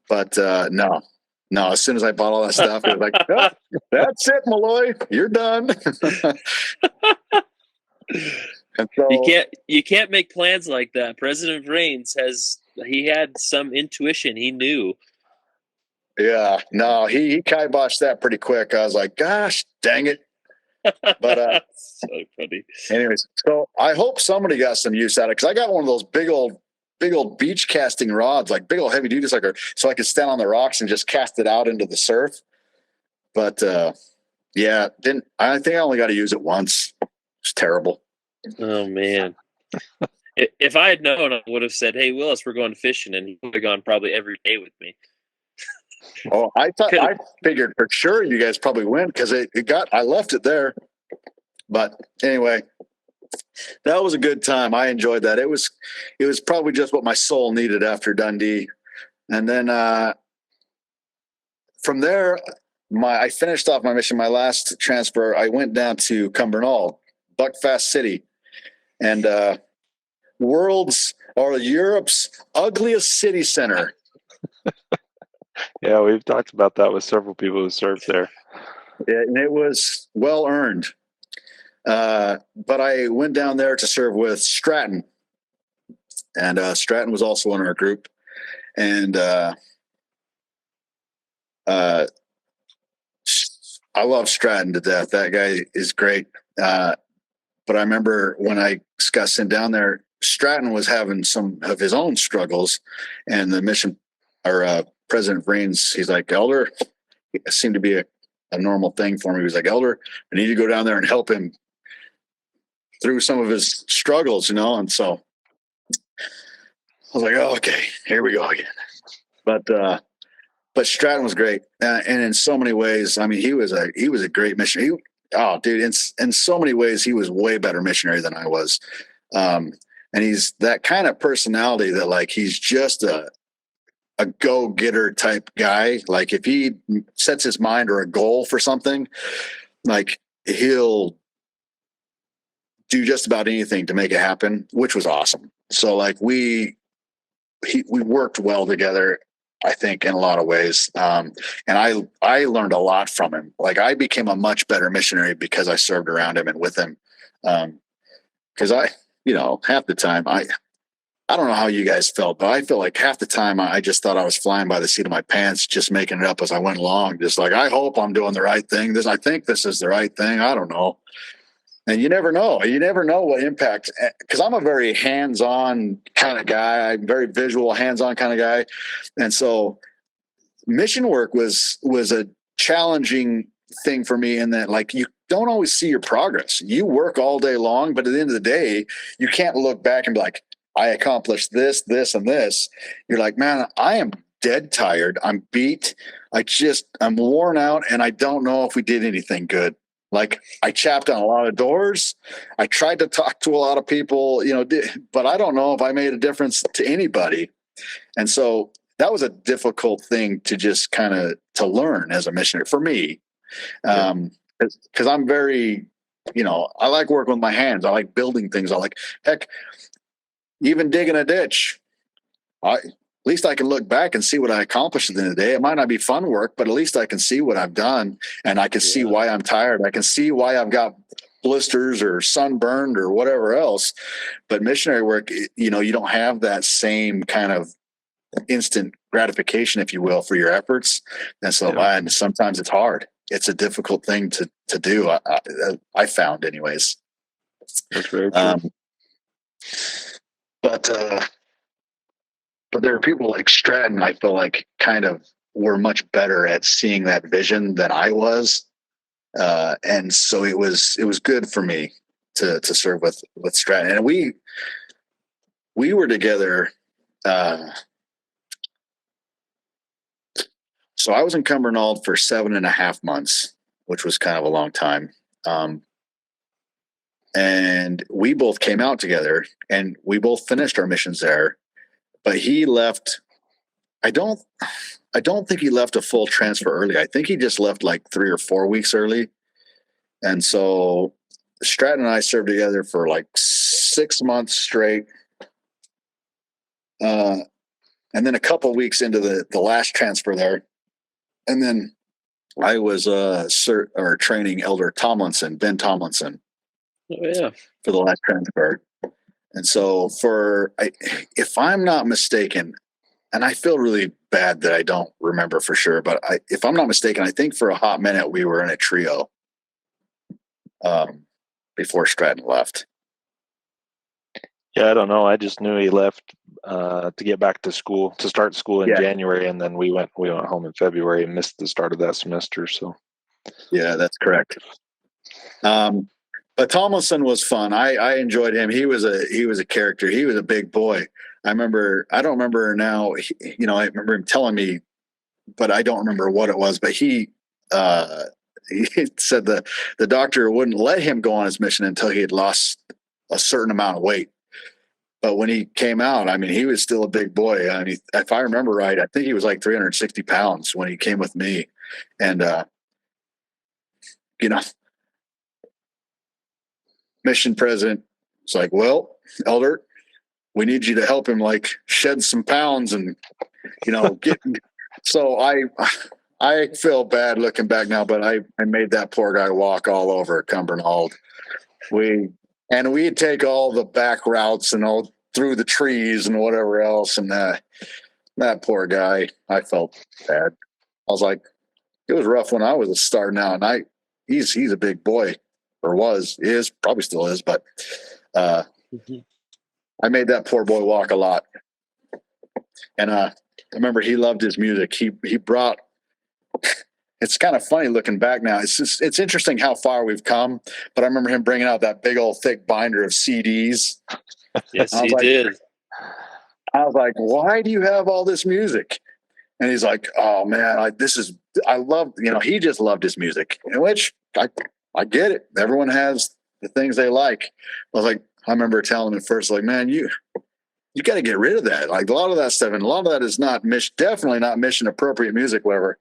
But no, as soon as I bought all that stuff, it was like, oh, that's it, Maloy, you're done. And so you can't make plans like that. President Vriens he had some intuition. He knew. Yeah, no, he kiboshed that pretty quick. I was like, gosh, dang it. But so funny. Anyways, so I hope somebody got some use out of it, because I got one of those big old beach casting rods, like big old heavy duty sucker, so I could stand on the rocks and just cast it out into the surf. But yeah, I think I only got to use it once. It's terrible. Oh man. If I had known, I would have said, "Hey Willis, we're going fishing," and he would have gone probably every day with me. Oh, I figured for sure you guys probably went, because I left it there. But anyway, that was a good time. I enjoyed that. It was probably just what my soul needed after Dundee. And then from there, I finished off my mission. My last transfer, I went down to Cumbernauld, Buckfast City, and Europe's ugliest city center. Yeah, we've talked about that with several people who served there. And it was well earned. But I went down there to serve with Stratton, and Stratton was also in our group. And I love Stratton to death. That guy is great. But I remember when I got sent down there, Stratton was having some of his own struggles, and the mission, or President Vriens, he's like, Elder, it seemed to be a normal thing for me. He was like, Elder, I need you to go down there and help him through some of his struggles, And so I was like, oh, okay, here we go again. But Stratton was great, and in so many ways, I mean, he was a great missionary. In so many ways, he was way better missionary than I was. And he's that kind of personality that, like, he's just a go-getter type guy. Like, if he sets his mind or a goal for something, like, he'll do just about anything to make it happen, which was awesome. So, like, we worked well together, I think, in a lot of ways. And I learned a lot from him. Like, I became a much better missionary because I served around him and with him. Because half the time, I don't know how you guys felt, but I feel like half the time I just thought I was flying by the seat of my pants, just making it up as I went along. Just like, I hope I'm doing the right thing. I think this is the right thing. I don't know. And you never know. You never know what impact, because I'm a very hands-on kind of guy. I'm very visual, hands-on kind of guy. And so mission work was a challenging thing for me, in that, like, you don't always see your progress. You work all day long, but at the end of the day, you can't look back and be like, I accomplished this, this, and this. You're like, man, I am dead tired. I'm beat. I'm worn out, and I don't know if we did anything good. Like, I chapped on a lot of doors. I tried to talk to a lot of people, but I don't know if I made a difference to anybody. And so that was a difficult thing to just kind of to learn as a missionary for me. Because I'm very, I like working with my hands. I like building things. Heck, even digging a ditch. At least I can look back and see what I accomplished at the end of the day. It might not be fun work, but at least I can see what I've done, and I can see why I'm tired. I can see why I've got blisters or sunburned or whatever else. But missionary work, you don't have that same kind of instant gratification, if you will, for your efforts. And so and sometimes it's hard. It's a difficult thing to do. I found anyways. That's very true. But there are people like Stratton, I feel like, kind of were much better at seeing that vision than I was. And so it was good for me. to serve with Stratton, and we were together. So I was in Cumbernauld for 7.5 months, which was kind of a long time. And we both came out together, and we both finished our missions there. But he left. I don't think he left a full transfer early. I think he just left like 3 or 4 weeks early. And so Stratton and I served together for like 6 months straight. And then a couple of weeks into the last transfer there. And then I was training Elder Ben Tomlinson. Oh, yeah. For the last transfer. And so if I'm not mistaken, and I feel really bad that I don't remember for sure, but if I'm not mistaken, I think for a hot minute we were in a trio before Stratton left. Yeah, I don't know. I just knew he left to get back to school, to start school in January, and then we went home in February and missed the start of that semester. So, yeah, that's correct. But Tomlinson was fun. I enjoyed him. He was a character. He was a big boy. I don't remember now. I remember him telling me, but I don't remember what it was. But he said the doctor wouldn't let him go on his mission until he had lost a certain amount of weight. But when he came out, I mean, he was still a big boy. I mean, if I remember right, I think he was like 360 pounds when he came with me. And, mission president was like, well, Elder, we need you to help him like shed some pounds and, get. So I feel bad looking back now, but I made that poor guy walk all over Cumbernauld. We'd take all the back routes and all through the trees and whatever else. And that poor guy, I felt bad. I was like, it was rough when I was starting out, and he's a big boy, or is, probably still is, but I made that poor boy walk a lot. And I remember he loved his music. He brought. It's kind of funny looking back now. It's interesting how far we've come. But I remember him bringing out that big old thick binder of CDs. Yes, he did. I was like, why do you have all this music? And he's like, oh man, I love, he just loved his music, in which I get it. Everyone has the things they like. I was like, I remember telling him at first, like, man, you got to get rid of that. Like a lot of that stuff, and a lot of that is definitely not mission appropriate music, whatever.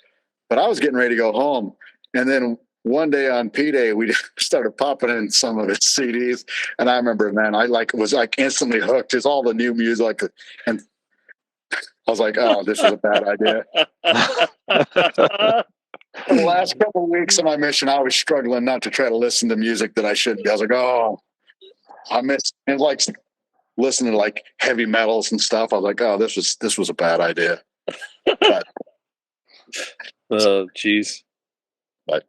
But I was getting ready to go home. And then one day on P-Day, we started popping in some of his CDs. And I remember, man, I was instantly hooked. It's all the new music. And I was like, oh, this is a bad idea. For the last couple of weeks of my mission, I was struggling not to try to listen to music that I shouldn't be. I was like, oh, I miss and like listening to like heavy metals and stuff. I was like, oh, this was a bad idea. But, oh, geez. But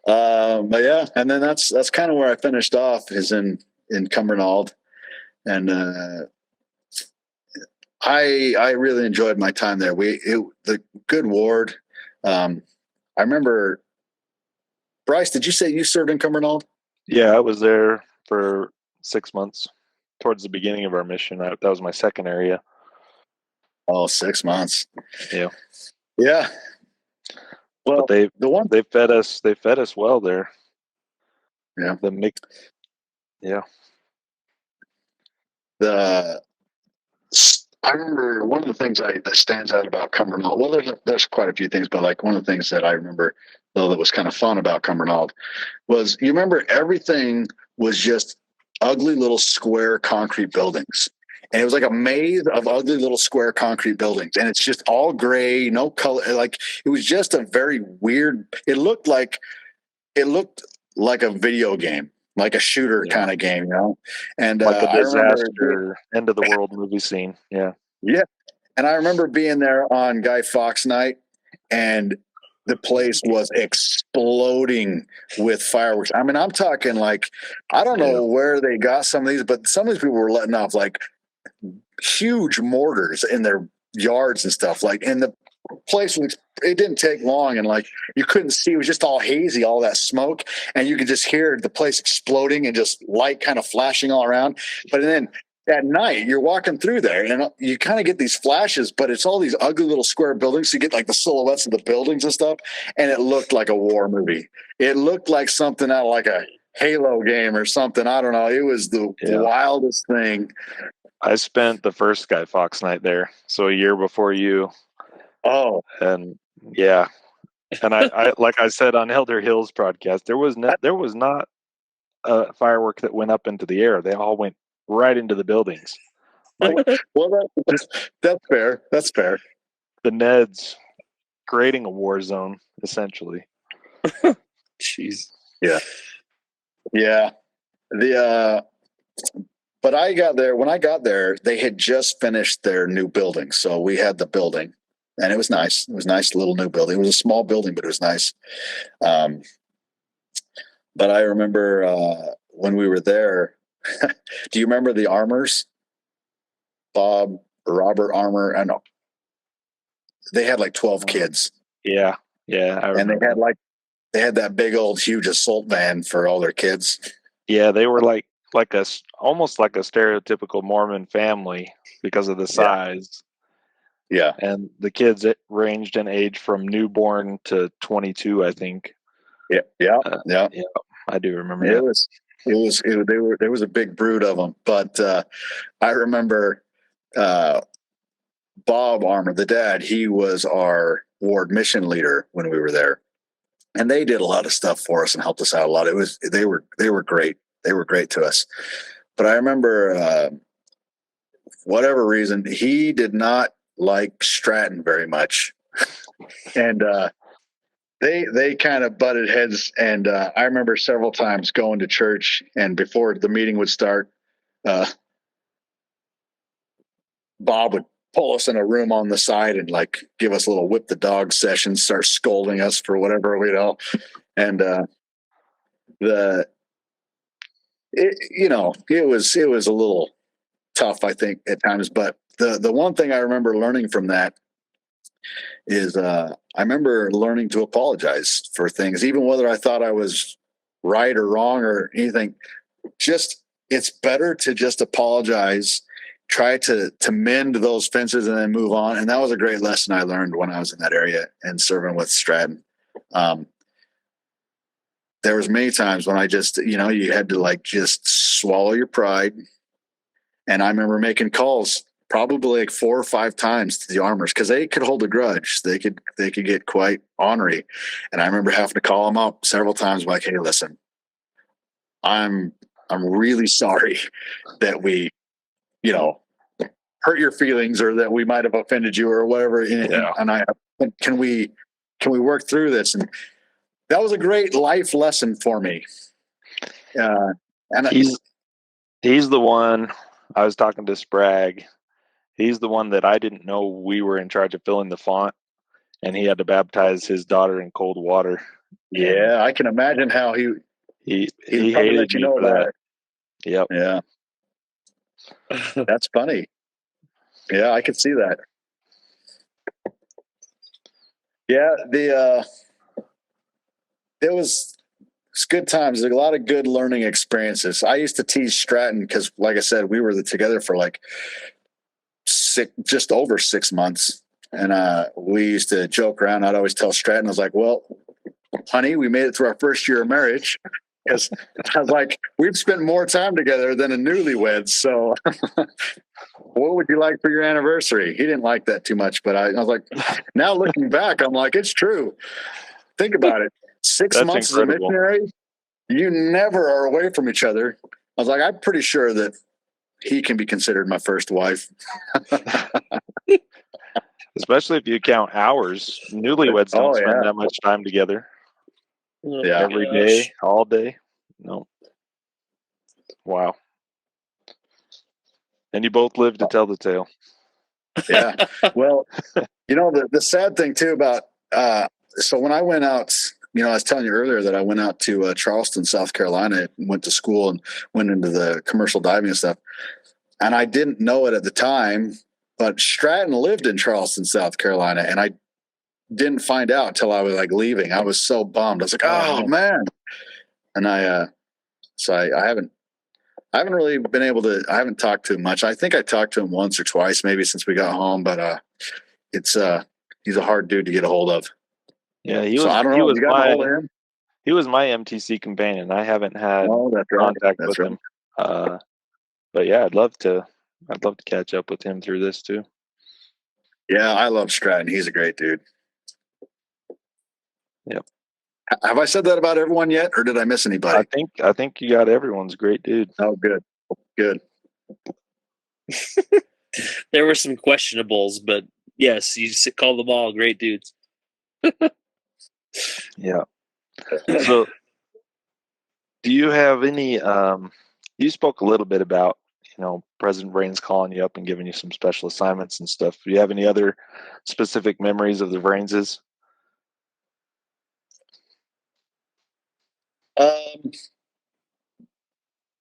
yeah, and then that's kind of where I finished off, is in Cumbernauld, and I really enjoyed my time there. The good ward. I remember, Bryce, did you say you served in Cumbernauld? Yeah, I was there for 6 months towards the beginning of our mission. That was my second area. Oh, 6 months. Yeah. Yeah. Well, but they fed us well there. Yeah. Yeah. I remember one of the things that stands out about Cumbernauld. Well, there's quite a few things, but like one of the things that I remember, though, that was kind of fun about Cumbernauld was, you remember, everything was just ugly little square concrete buildings. And it was like a maze of ugly little square concrete buildings. And it's just all gray, no color. Like, it was just a very weird, it looked like a video game, like a shooter kind of game, And like a disaster, end of the world movie scene. Yeah. Yeah. And I remember being there on Guy Fawkes night, and the place was exploding with fireworks. I mean, I'm talking like, I don't know where they got some of these, but some of these people were letting off like huge mortars in their yards and stuff. Like, and place was, it didn't take long, and like you couldn't see, it was just all hazy, all that smoke, and you could just hear the place exploding and just light kind of flashing all around. But then at night you're walking through there and you kind of get these flashes, but it's all these ugly little square buildings, so you get like the silhouettes of the buildings and stuff, and it looked like a war movie. It looked like something out of like a Halo game or something. I don't know. It was the wildest thing. I spent the first Sky Fox night there, so a year before you. Oh, and yeah, and I like I said on Elder Hills podcast, there was not a firework that went up into the air. They all went right into the buildings. Like, well, that's fair. That's fair. The Neds creating a war zone, essentially. Jeez. Yeah. Yeah. But I got there, when I got there, they had just finished their new building. So we had the building, and it was nice. It was a nice little new building. It was a small building, but it was nice. But I remember when we were there, do you remember the Armors? Robert Armour, and they had like 12 kids. Yeah. I remember. And they had that big old huge assault van for all their kids. Yeah, they were like almost like a stereotypical Mormon family because of the size. Yeah. And the kids ranged in age from newborn to 22, I think. Yeah. I do remember there was a big brood of them, but I remember Bob Armour, the dad, he was our ward mission leader when we were there, and they did a lot of stuff for us and helped us out a lot. They were great. They were great to us. But I remember, whatever reason, he did not like Stratton very much, and they kind of butted heads. And I remember several times going to church, and before the meeting would start, Bob would pull us in a room on the side and like give us a little whip the dog session, start scolding us for whatever we know. And it was a little tough, I think, at times. But the one thing I remember learning from that is I remember learning to apologize for things, even whether I thought I was right or wrong or anything. Just, it's better to just apologize, try to mend those fences, and then move on. And that was a great lesson I learned when I was in that area and serving with Stratton. There was many times when I just, you had to like just swallow your pride. And I remember making calls probably like 4 or 5 times to the Armors because they could hold a grudge. They could get quite ornery. And I remember having to call them up several times, like, hey, listen, I'm really sorry that we, hurt your feelings or that we might have offended you or whatever. And can we work through this? And that was a great life lesson for me. And he's the one. I was talking to Sprague. He's the one that I didn't know we were in charge of filling the font, and he had to baptize his daughter in cold water. Yeah, I can imagine how he hated me for that. Yep. Yeah. That's funny. Yeah, I could see that. Yeah, it's good times. There's a lot of good learning experiences. I used to tease Stratton because, like I said, we were together for like just over 6 months. And we used to joke around. I'd always tell Stratton, I was like, well, honey, we made it through our first year of marriage. Because I was like, we've spent more time together than a newlywed. So what would you like for your anniversary? He didn't like that too much. But I was like, now looking back, I'm like, it's true. Think about it. 6 months as a missionary, you never are away from each other. I was like, I'm pretty sure that he can be considered my first wife. Especially if you count hours. Newlyweds don't spend that much time together. Yeah. Every day, all day. No. Wow. And you both live to tell the tale. Yeah. Well, the sad thing too about, so when I went out, I was telling you earlier that I went out to Charleston, South Carolina, and went to school and went into the commercial diving and stuff. And I didn't know it at the time, but Stratton lived in Charleston, South Carolina. And didn't find out until I was like leaving. I was so bummed. I was like, oh man. And I haven't really been able to. I haven't talked to him much. I think I talked to him once or twice, maybe since we got home. But he's a hard dude to get a hold of. Yeah, I don't know. You got a hold of him? He was my MTC companion. I haven't had that's right. contact That's with him. But yeah, I'd love to catch up with him through this too. Yeah, I love Stratton. He's a great dude. Yep. Have I said that about everyone yet, or did I miss anybody? I think you got everyone's a great dude. Oh, good. There were some questionables, but yes, you just called them all great dudes. Yeah. So, do you have any? You spoke a little bit about, President Vriens calling you up and giving you some special assignments and stuff. Do you have any other specific memories of the Vrienses?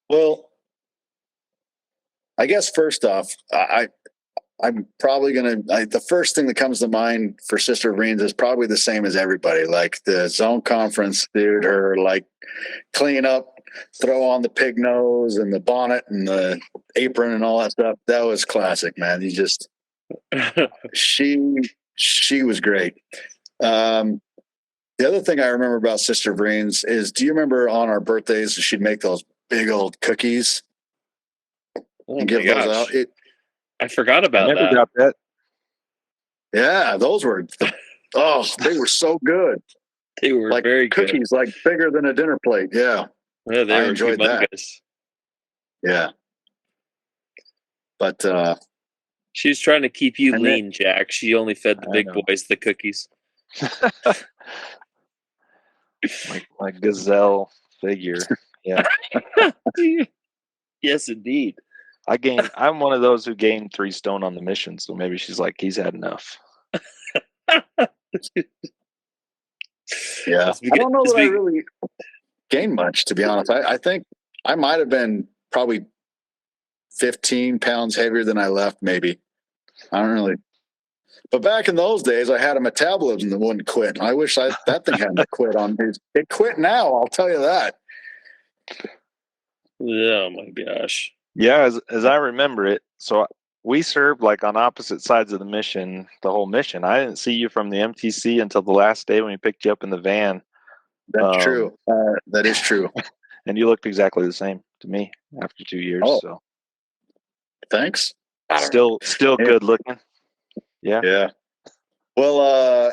Well, I guess first off, I'm probably the first thing that comes to mind for Sister Vriens is probably the same as everybody. Like the zone conference, dude, her like clean up, throw on the pig nose and the bonnet and the apron and all that stuff. That was classic, man. She was great. The other thing I remember about Sister Vriens is, do you remember on our birthdays, she'd make those big old cookies and give those out? I forgot about that. Never got that. Yeah, those were, they were so good. They were like very cookies, good. like bigger than a dinner plate. Yeah. Yeah, they I were enjoyed humongous. that. Yeah. But she was trying to keep you lean, Jack. She only fed the big boys the cookies. my gazelle figure. Yeah. Yes, indeed. I'm one of those who gained 3 stone on the mission, so maybe she's like, he's had enough. Yeah. I don't know that I really gained much, to be honest. I think I might have been probably 15 pounds heavier than I left, maybe. I don't really. But back in those days, I had a metabolism that wouldn't quit. I wish that thing hadn't quit on me. It quit now, I'll tell you that. Oh, my gosh. Yeah, as I remember it, so we served like on opposite sides of the mission, the whole mission. I didn't see you from the MTC until the last day when we picked you up in the van. That's true. That is true. And you looked exactly the same to me after 2 years. Oh. So thanks. Still good looking. Yeah. Yeah. Well,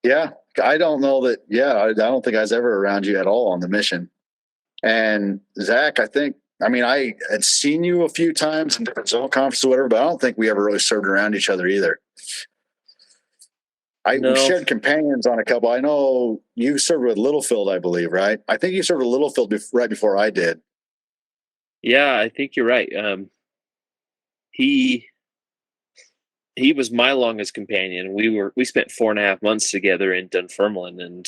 yeah. I don't know that. Yeah, I don't think I was ever around you at all on the mission. And Zack, I had seen you a few times in different zone conferences or whatever, but I don't think we ever really served around each other either. We shared companions on a couple. I know you served with Littlefield, I believe, right? I think you served with Littlefield right before I did. Yeah, I think you're right. He was my longest companion. We spent 4.5 months together in Dunfermline, and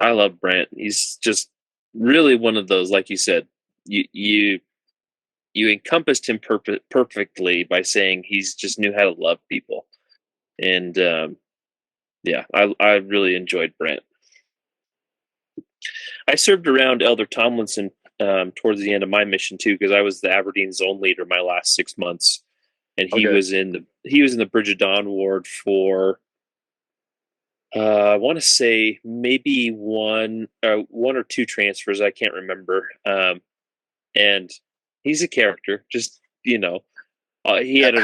I love Brent. He's just really one of those, like you said, you encompassed him perfectly by saying he's just knew how to love people. And yeah, I really enjoyed Brent. I served around Elder Tomlinson towards the end of my mission too, because I was the Aberdeen zone leader my last 6 months, and he was in the Bridge of Dawn ward for I want to say maybe one or two transfers. I can't remember. And he's a character. Just he had a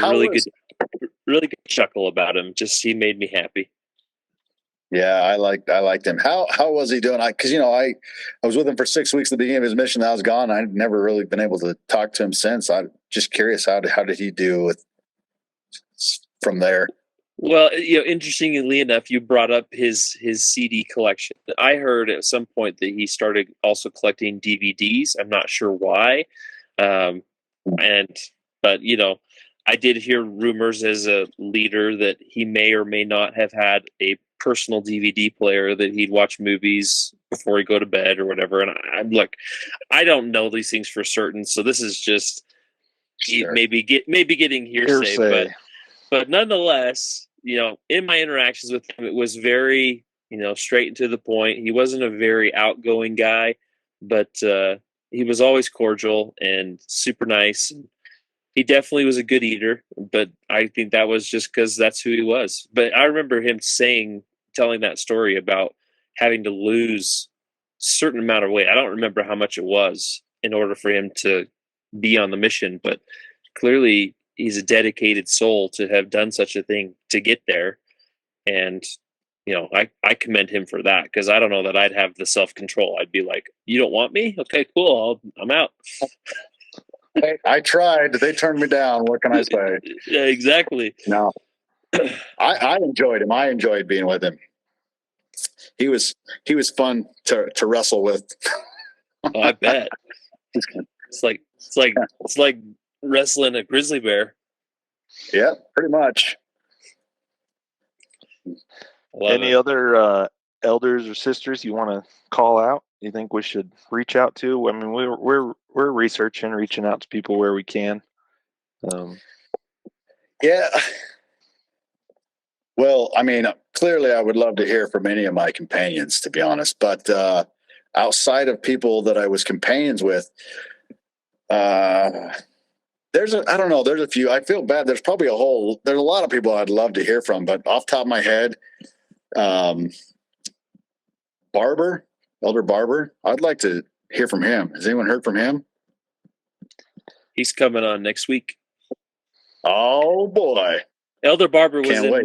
really good chuckle about him. Just he made me happy. Yeah, I liked him. How was he doing? Because I was with him for 6 weeks at the beginning of his mission. I was gone. I've never really been able to talk to him since. I'm just curious how did he do from there? Well, interestingly enough, you brought up his CD collection. I heard at some point that he started also collecting DVDs. I'm not sure why, but I did hear rumors as a leader that he may or may not have had a personal DVD player that he'd watch movies before he'd go to bed or whatever. And I'm like, I don't know these things for certain, so this is just maybe getting hearsay. But nonetheless, in my interactions with him, it was very, straight and to the point. He wasn't a very outgoing guy, but he was always cordial and super nice. He definitely was a good eater, but I think that was just because that's who he was. But I remember him telling that story about having to lose a certain amount of weight. I don't remember how much it was in order for him to be on the mission, but clearly he's a dedicated soul to have done such a thing to get there. And, I commend him for that, because I don't know that I'd have the self-control. I'd be like, you don't want me? Okay, cool. I'm out. I tried. They turned me down. What can I say? Yeah, exactly. No, I enjoyed him. I enjoyed being with him. He was fun to wrestle with. Oh, I bet. It's like wrestling a grizzly bear. Yeah, pretty much. Any other elders or sisters you want to call out? You think we should reach out to? I mean, we're reaching out to people where we can. Yeah. Well, I mean, clearly I would love to hear from any of my companions, to be honest. But outside of people that I was companions with, there's a few. I feel bad. There's probably there's a lot of people I'd love to hear from, but off the top of my head, Elder Barber, I'd like to hear from him. Has anyone heard from him? He's coming on next week. Oh boy. Elder Barber was in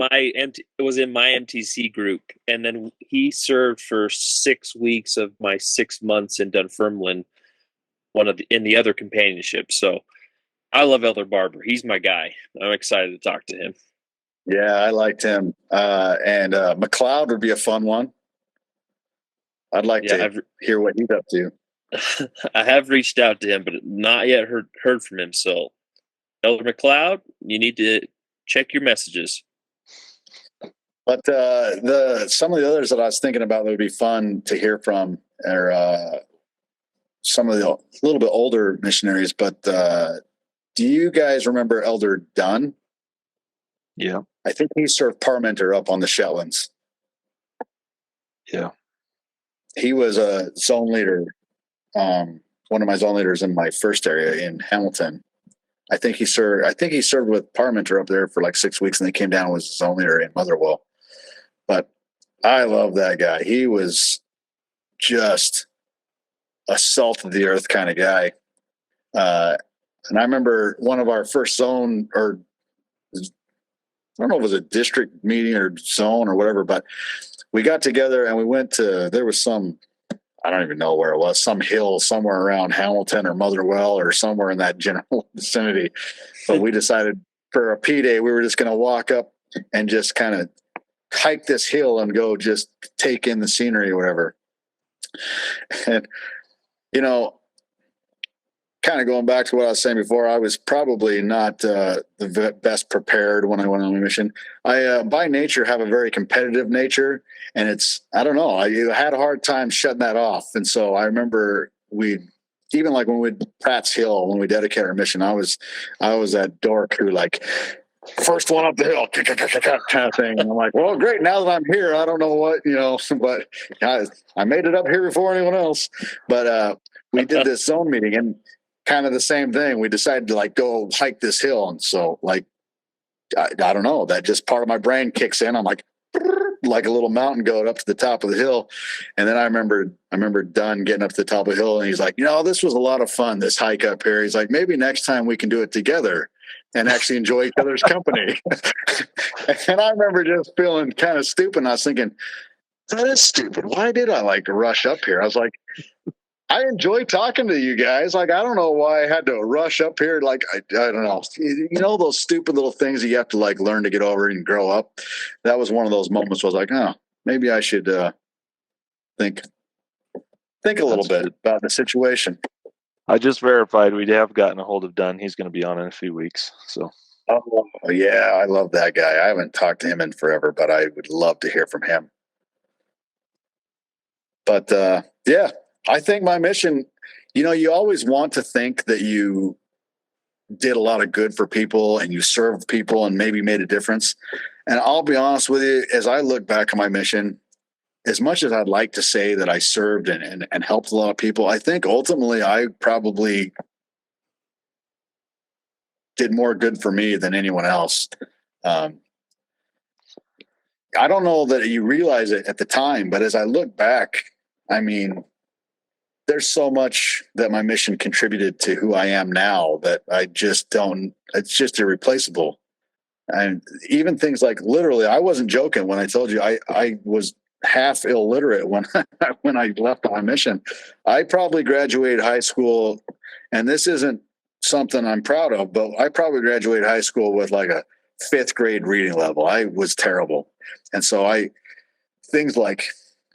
my MTC group, and then he served for 6 weeks of my 6 months in Dunfermline, in the other companionship. So I love Elder Barber. He's my guy. I'm excited to talk to him. Yeah, I liked him. And McLeod would be a fun one. I'd like to hear what he's up to. I have reached out to him, but not yet heard from him. So, Elder McLeod, you need to check your messages. But some of the others that I was thinking about that would be fun to hear from are some of the little bit older missionaries. But do you guys remember Elder Dunn? Yeah. I think he served Parmenter up on the Shetlands. Yeah. He was a zone leader, one of my zone leaders in my first area in Hamilton. I think he served with Parmenter up there for like 6 weeks, and they came down and was zone leader in Motherwell. But I love that guy. He was just a salt of the earth kind of guy. And I remember one of our first zone, or I don't know if it was a district meeting or zone or whatever, but we got together and we went to, there was I don't even know where it was, some hill somewhere around Hamilton or Motherwell or somewhere in that general vicinity. But we decided for a P day, we were just going to walk up and just kind of hike this hill and go just take in the scenery or whatever. And, kind of going back to what I was saying before, I was probably not the best prepared when I went on a mission. I, by nature, have a very competitive nature, and I don't know, I had a hard time shutting that off. And so I remember even like when we Pratt's Hill, when we dedicated our mission, I was that dork who like, first one up the hill, kind of thing. And I'm like, well, great. Now that I'm here, I don't know what, but I made it up here before anyone else. But we did this zone meeting, and kind of the same thing. We decided to like go hike this hill. And so like, I don't know, that just part of my brain kicks in. I'm like a little mountain goat up to the top of the hill. And then I remember Dunn getting up to the top of the hill, and he's like, this was a lot of fun, this hike up here. He's like, maybe next time we can do it together and actually enjoy each other's company. And I remember just feeling kind of stupid. And I was thinking, that is stupid. Why did I like rush up here? I was like, I enjoy talking to you guys. Like, I don't know why I had to rush up here. Like, I don't know. Those stupid little things that you have to like learn to get over and grow up. That was one of those moments where I was like, oh, maybe I should think a little bit about the situation. I just verified we have gotten a hold of Dunn. He's going to be on in a few weeks. So. Oh, yeah. I love that guy. I haven't talked to him in forever, but I would love to hear from him. But yeah. I think my mission, you always want to think that you did a lot of good for people and you served people and maybe made a difference. And I'll be honest with you, as I look back on my mission, as much as I'd like to say that I served and helped a lot of people, I think ultimately I probably did more good for me than anyone else. I don't know that you realize it at the time, but as I look back, I mean, there's so much that my mission contributed to who I am now that I just don't, it's just irreplaceable. And even things like literally, I wasn't joking when I told you I was half illiterate when when I left on my mission. I probably graduated high school, and this isn't something I'm proud of, but I probably graduated high school with like a 5th grade reading level. I was terrible. And so things like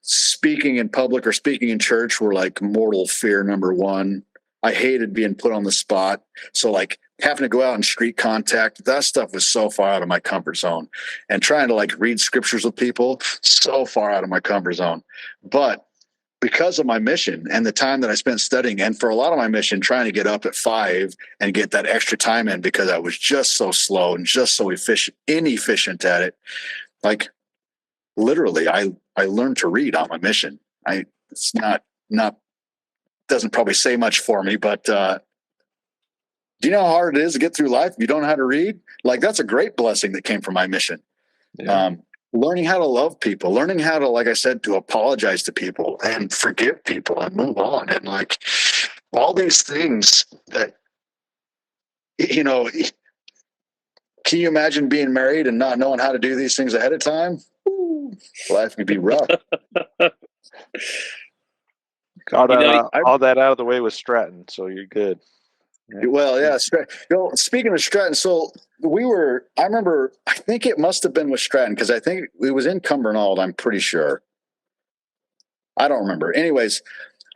speaking in public or speaking in church were like mortal fear number one. I hated being put on the spot. So like having to go out in street contact, that stuff was so far out of my comfort zone. And trying to like read scriptures with people, so far out of my comfort zone. But because of my mission and the time that I spent studying, and for a lot of my mission, trying to get up at 5 and get that extra time in because I was just so slow and just so inefficient at it. Like literally, I learned to read on my mission. It's not doesn't probably say much for me, but do you know how hard it is to get through life if you don't know how to read? Like that's a great blessing that came from my mission. Yeah. Learning how to love people, learning how to, like I said, to apologize to people and forgive people and move on, and like all these things that, you know, can you imagine being married and not knowing how to do these things ahead of time? Ooh, life could be rough. Got all that out of the way with Stratton, so you're good. Yeah. Well, yeah. Speaking of Stratton, so I remember, I think it must have been with Stratton because I think it was in Cumbernauld, I'm pretty sure. I don't remember. Anyways,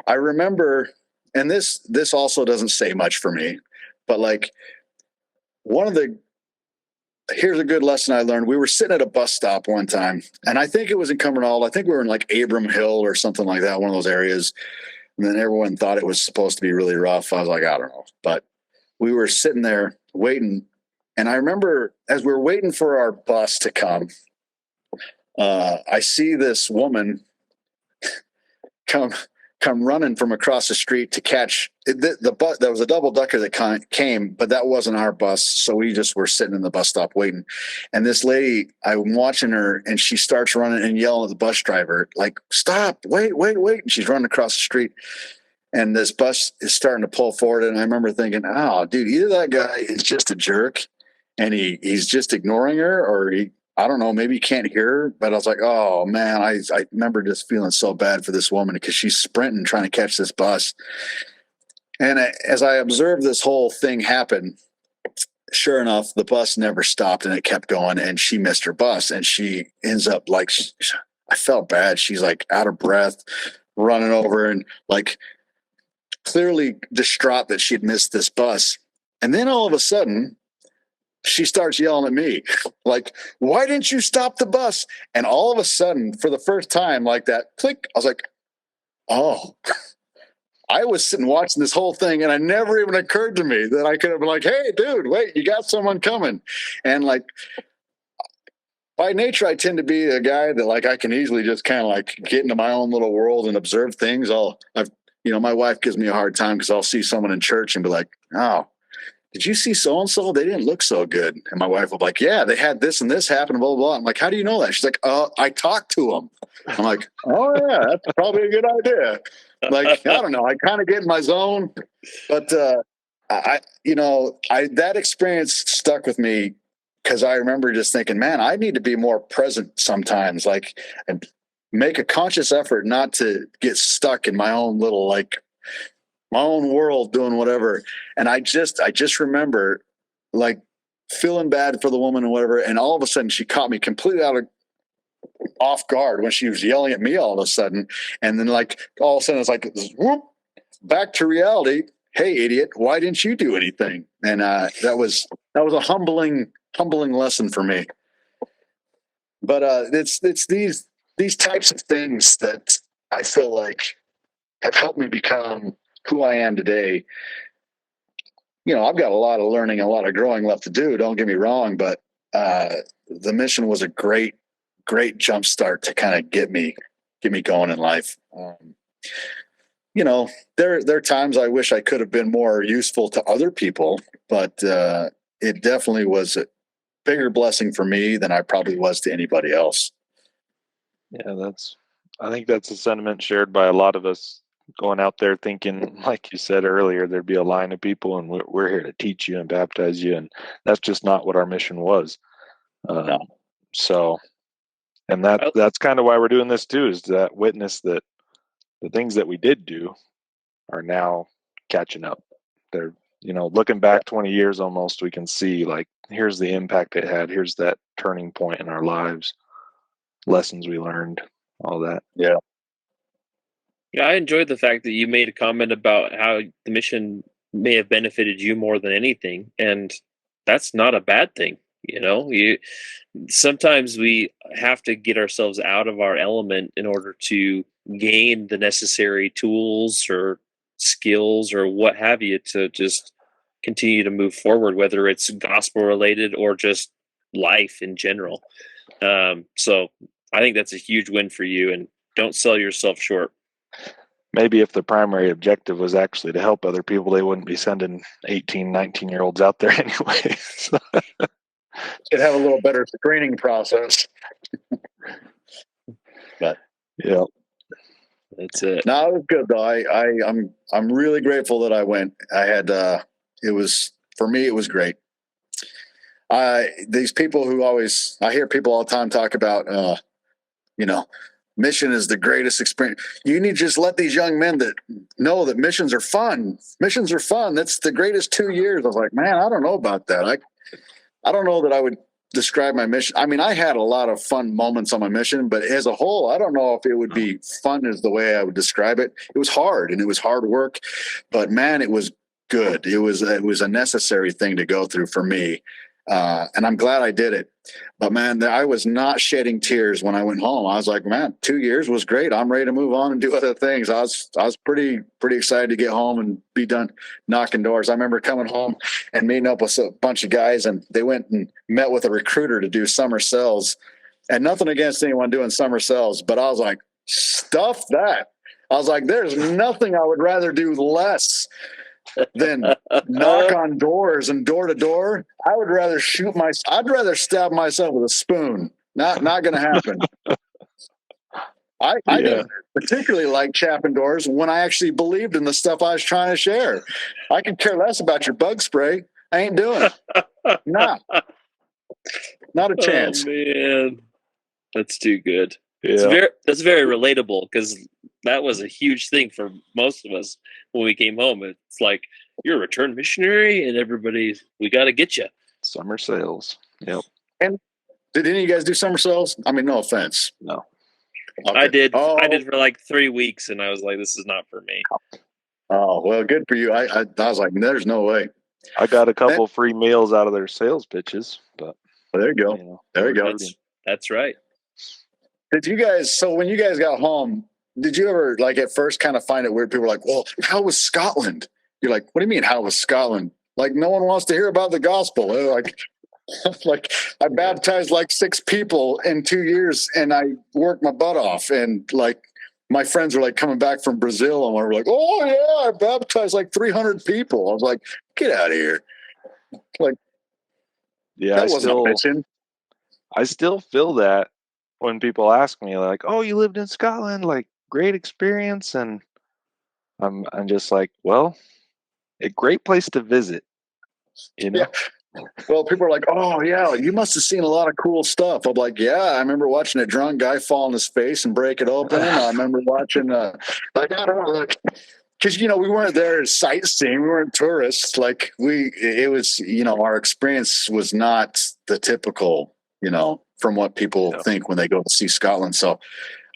I remember, and this also doesn't say much for me, but like here's a good lesson I learned. We were sitting at a bus stop one time, and I think it was in Cumbernauld. I think we were in like Abram Hill or something like that, one of those areas. And then everyone thought it was supposed to be really rough. I was like, I don't know. But we were sitting there waiting. And I remember as we were waiting for our bus to come, I see this woman come running from across the street to catch the bus. There was a double decker that came, but that wasn't our bus. So we just were sitting in the bus stop waiting. And this lady, I'm watching her, and she starts running and yelling at the bus driver, like, stop, wait. And she's running across the street. And this bus is starting to pull forward. And I remember thinking, oh, dude, either that guy is just a jerk and he's just ignoring her, or I don't know, maybe he can't hear her. But I was like, oh, man, I remember just feeling so bad for this woman because she's sprinting trying to catch this bus. And as I observed this whole thing happen, sure enough, the bus never stopped and it kept going, and she missed her bus. And she ends up like, I felt bad. She's like out of breath, running over and like clearly distraught that she'd missed this bus. And then all of a sudden, she starts yelling at me, like, why didn't you stop the bus? And all of a sudden, for the first time, like that click, I was like, oh, I was sitting watching this whole thing, and it never even occurred to me that I could have been like, hey, dude, wait, you got someone coming. And like, by nature, I tend to be a guy that like I can easily just kind of like get into my own little world and observe things. My wife gives me a hard time because I'll see someone in church and be like, oh, did you see so-and-so? They didn't look so good. And my wife will be like, yeah, they had this and this happen, blah, blah, blah. I'm like, how do you know that? She's like, I talked to them. I'm like, oh, yeah, that's probably a good idea. Like, I don't know. I kind of get in my zone. But, that experience stuck with me because I remember just thinking, man, I need to be more present sometimes, like, and make a conscious effort not to get stuck in my own little, like, my own world doing whatever. And I just remember like feeling bad for the woman and whatever. And all of a sudden she caught me completely off guard when she was yelling at me all of a sudden. And then like all of a sudden it's like, whoop, back to reality. Hey, idiot, why didn't you do anything? And that was a humbling lesson for me. But it's these types of things that I feel like have helped me become who I am today. You know, I've got a lot of learning, a lot of growing left to do. Don't get me wrong, but the mission was a great jump start to kind of get me going in life. There are times I wish I could have been more useful to other people, but it definitely was a bigger blessing for me than I probably was to anybody else. Yeah, I think that's a sentiment shared by a lot of us going out there thinking, like you said earlier, there'd be a line of people and we're here to teach you and baptize you. And that's just not what our mission was. No. So, and that's kind of why we're doing this too, is that witness that the things that we did do are now catching up. They're, looking back 20 years almost, we can see like, here's the impact it had. Here's that turning point in our lives, lessons we learned, all that. Yeah. Yeah, I enjoyed the fact that you made a comment about how the mission may have benefited you more than anything, and that's not a bad thing. Sometimes we have to get ourselves out of our element in order to gain the necessary tools or skills or what have you to just continue to move forward, whether it's gospel related or just life in general. So I think that's a huge win for you, and don't sell yourself short. Maybe if the primary objective was actually to help other people, they wouldn't be sending 18, 19-year-olds out there anyway. Should have a little better screening process. But yeah, that's it. No, it was good though. I'm really grateful that I went. I had for me it was great. These people who I hear people all the time talk about mission is the greatest experience. You need to just let these young men that know that missions are fun. Missions are fun. That's the greatest 2 years. I was like, man, I don't know about that. I don't know that I would describe my mission. I mean, I had a lot of fun moments on my mission, but as a whole, I don't know if it would be fun as the way I would describe it. It was hard and it was hard work, but man, it was good. It was a necessary thing to go through for me. And I'm glad I did it. But man, I was not shedding tears when I went home. I was like, man, 2 years was great. I'm ready to move on and do other things. I was pretty excited to get home and be done knocking doors. I remember coming home and meeting up with a bunch of guys, and they went and met with a recruiter to do summer cells. And nothing against anyone doing summer cells, but I was like, stuff that. I was like, there's nothing I would rather do less than knock on doors and door to door. I would rather I'd rather stab myself with a spoon. Not going to happen. I didn't particularly like chapping doors when I actually believed in the stuff I was trying to share. I could care less about your bug spray. I ain't doing it. Nah. Not a chance. Oh, man. That's too good. Yeah. That's very relatable, because that was a huge thing for most of us when we came home. It's like, you're a return missionary, and we got to get you. Summer sales. Yep. And did any of you guys do summer cells? I mean, no offense. No. Okay. I did for like 3 weeks, and I was like, this is not for me. Oh, well, good for you. I was like, there's no way. I got a couple free meals out of their sales pitches, but well, there you go. There you go. That's right. Did you guys, so when you guys got home, did you ever, like, at first kind of find it weird? People were like, well, how was Scotland? You're like, what do you mean, how was Scotland? Like, no one wants to hear about the gospel. They're like, I baptized like 6 people in 2 years, and I worked my butt off. And like, my friends were like coming back from Brazil, and we're like, oh yeah, I baptized like 300 people. I was like, get out of here. Like, yeah, that wasn't a mission. I still feel that when people ask me, like, oh, you lived in Scotland, like, great experience. And I'm just like, well, a great place to visit, Yeah. Well, people are like, oh yeah, you must have seen a lot of cool stuff. I'm like, yeah, I remember watching a drunk guy fall on his face and break it open. I remember watching I don't know, because we weren't there sightseeing, we weren't tourists. Like it was, our experience was not the typical, from what people think when they go to see Scotland. So,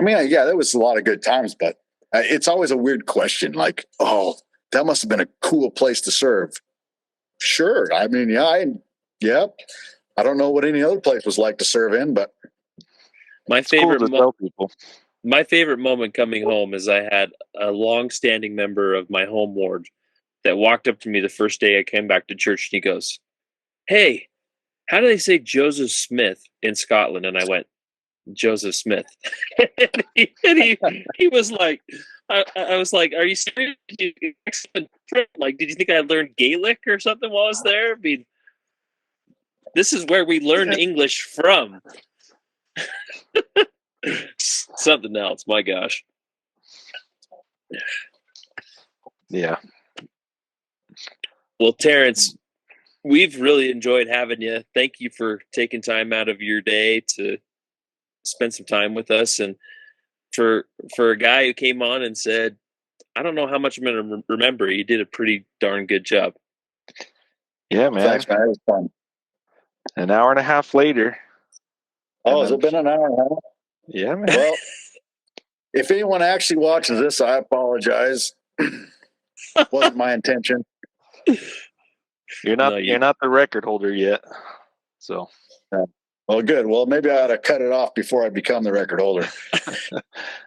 I mean, yeah, there was a lot of good times, but it's always a weird question. Like, oh, that must have been a cool place to serve. Sure. I mean, yeah. I don't know what any other place was like to serve in, but my favorite moment coming home is I had a long-standing member of my home ward that walked up to me the first day I came back to church, and he goes, "Hey, how do they say Joseph Smith in Scotland? And I went, Joseph Smith. He was like, I was like, are you serious? Like, did you think I learned Gaelic or something while I was there? I mean, this is where we learned English from. Something else, my gosh. Yeah. Well, Terrence, we've really enjoyed having you. Thank you for taking time out of your day to spend some time with us. And for a guy who came on and said, I don't know how much I'm going to remember, you did a pretty darn good job. Yeah, man. Thanks, man. It was fun. An hour and a half later. Oh, has it been an hour? Huh? Yeah, man. Well, if anyone actually watches this, I apologize. Wasn't my intention. You're not the record holder yet. So. Well, good. Well, maybe I ought to cut it off before I become the record holder.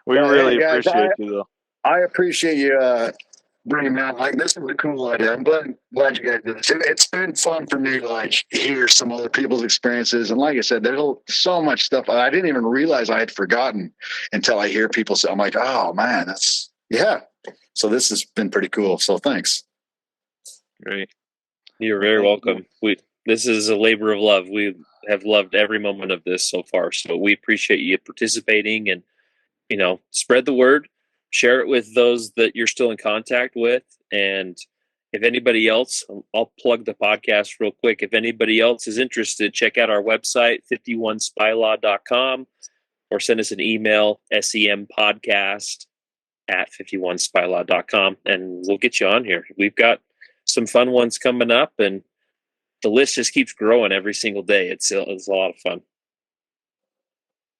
We really appreciate you, though. I appreciate you bringing that. Like, this is a cool idea. I'm glad you guys did this. It's been fun for me to like hear some other people's experiences. And like I said, there's so much stuff I didn't even realize I had forgotten until I hear people say, I'm like, oh man, yeah. So this has been pretty cool. So thanks. Great. You're very welcome. This is a labor of love. We have loved every moment of this so far. So we appreciate you participating and, spread the word, share it with those that you're still in contact with. And if anybody else, I'll plug the podcast real quick. If anybody else is interested, check out our website, 51spylaw.com, or send us an email, SEMpodcast@51spylaw.com, and we'll get you on here. We've got some fun ones coming up, and the list just keeps growing every single day. It's a lot of fun.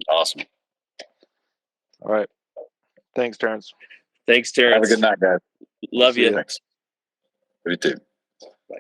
Awesome. All right. Thanks, Terrence. Thanks, Terrence. Have a good night, guys. Love you. Thanks. You too.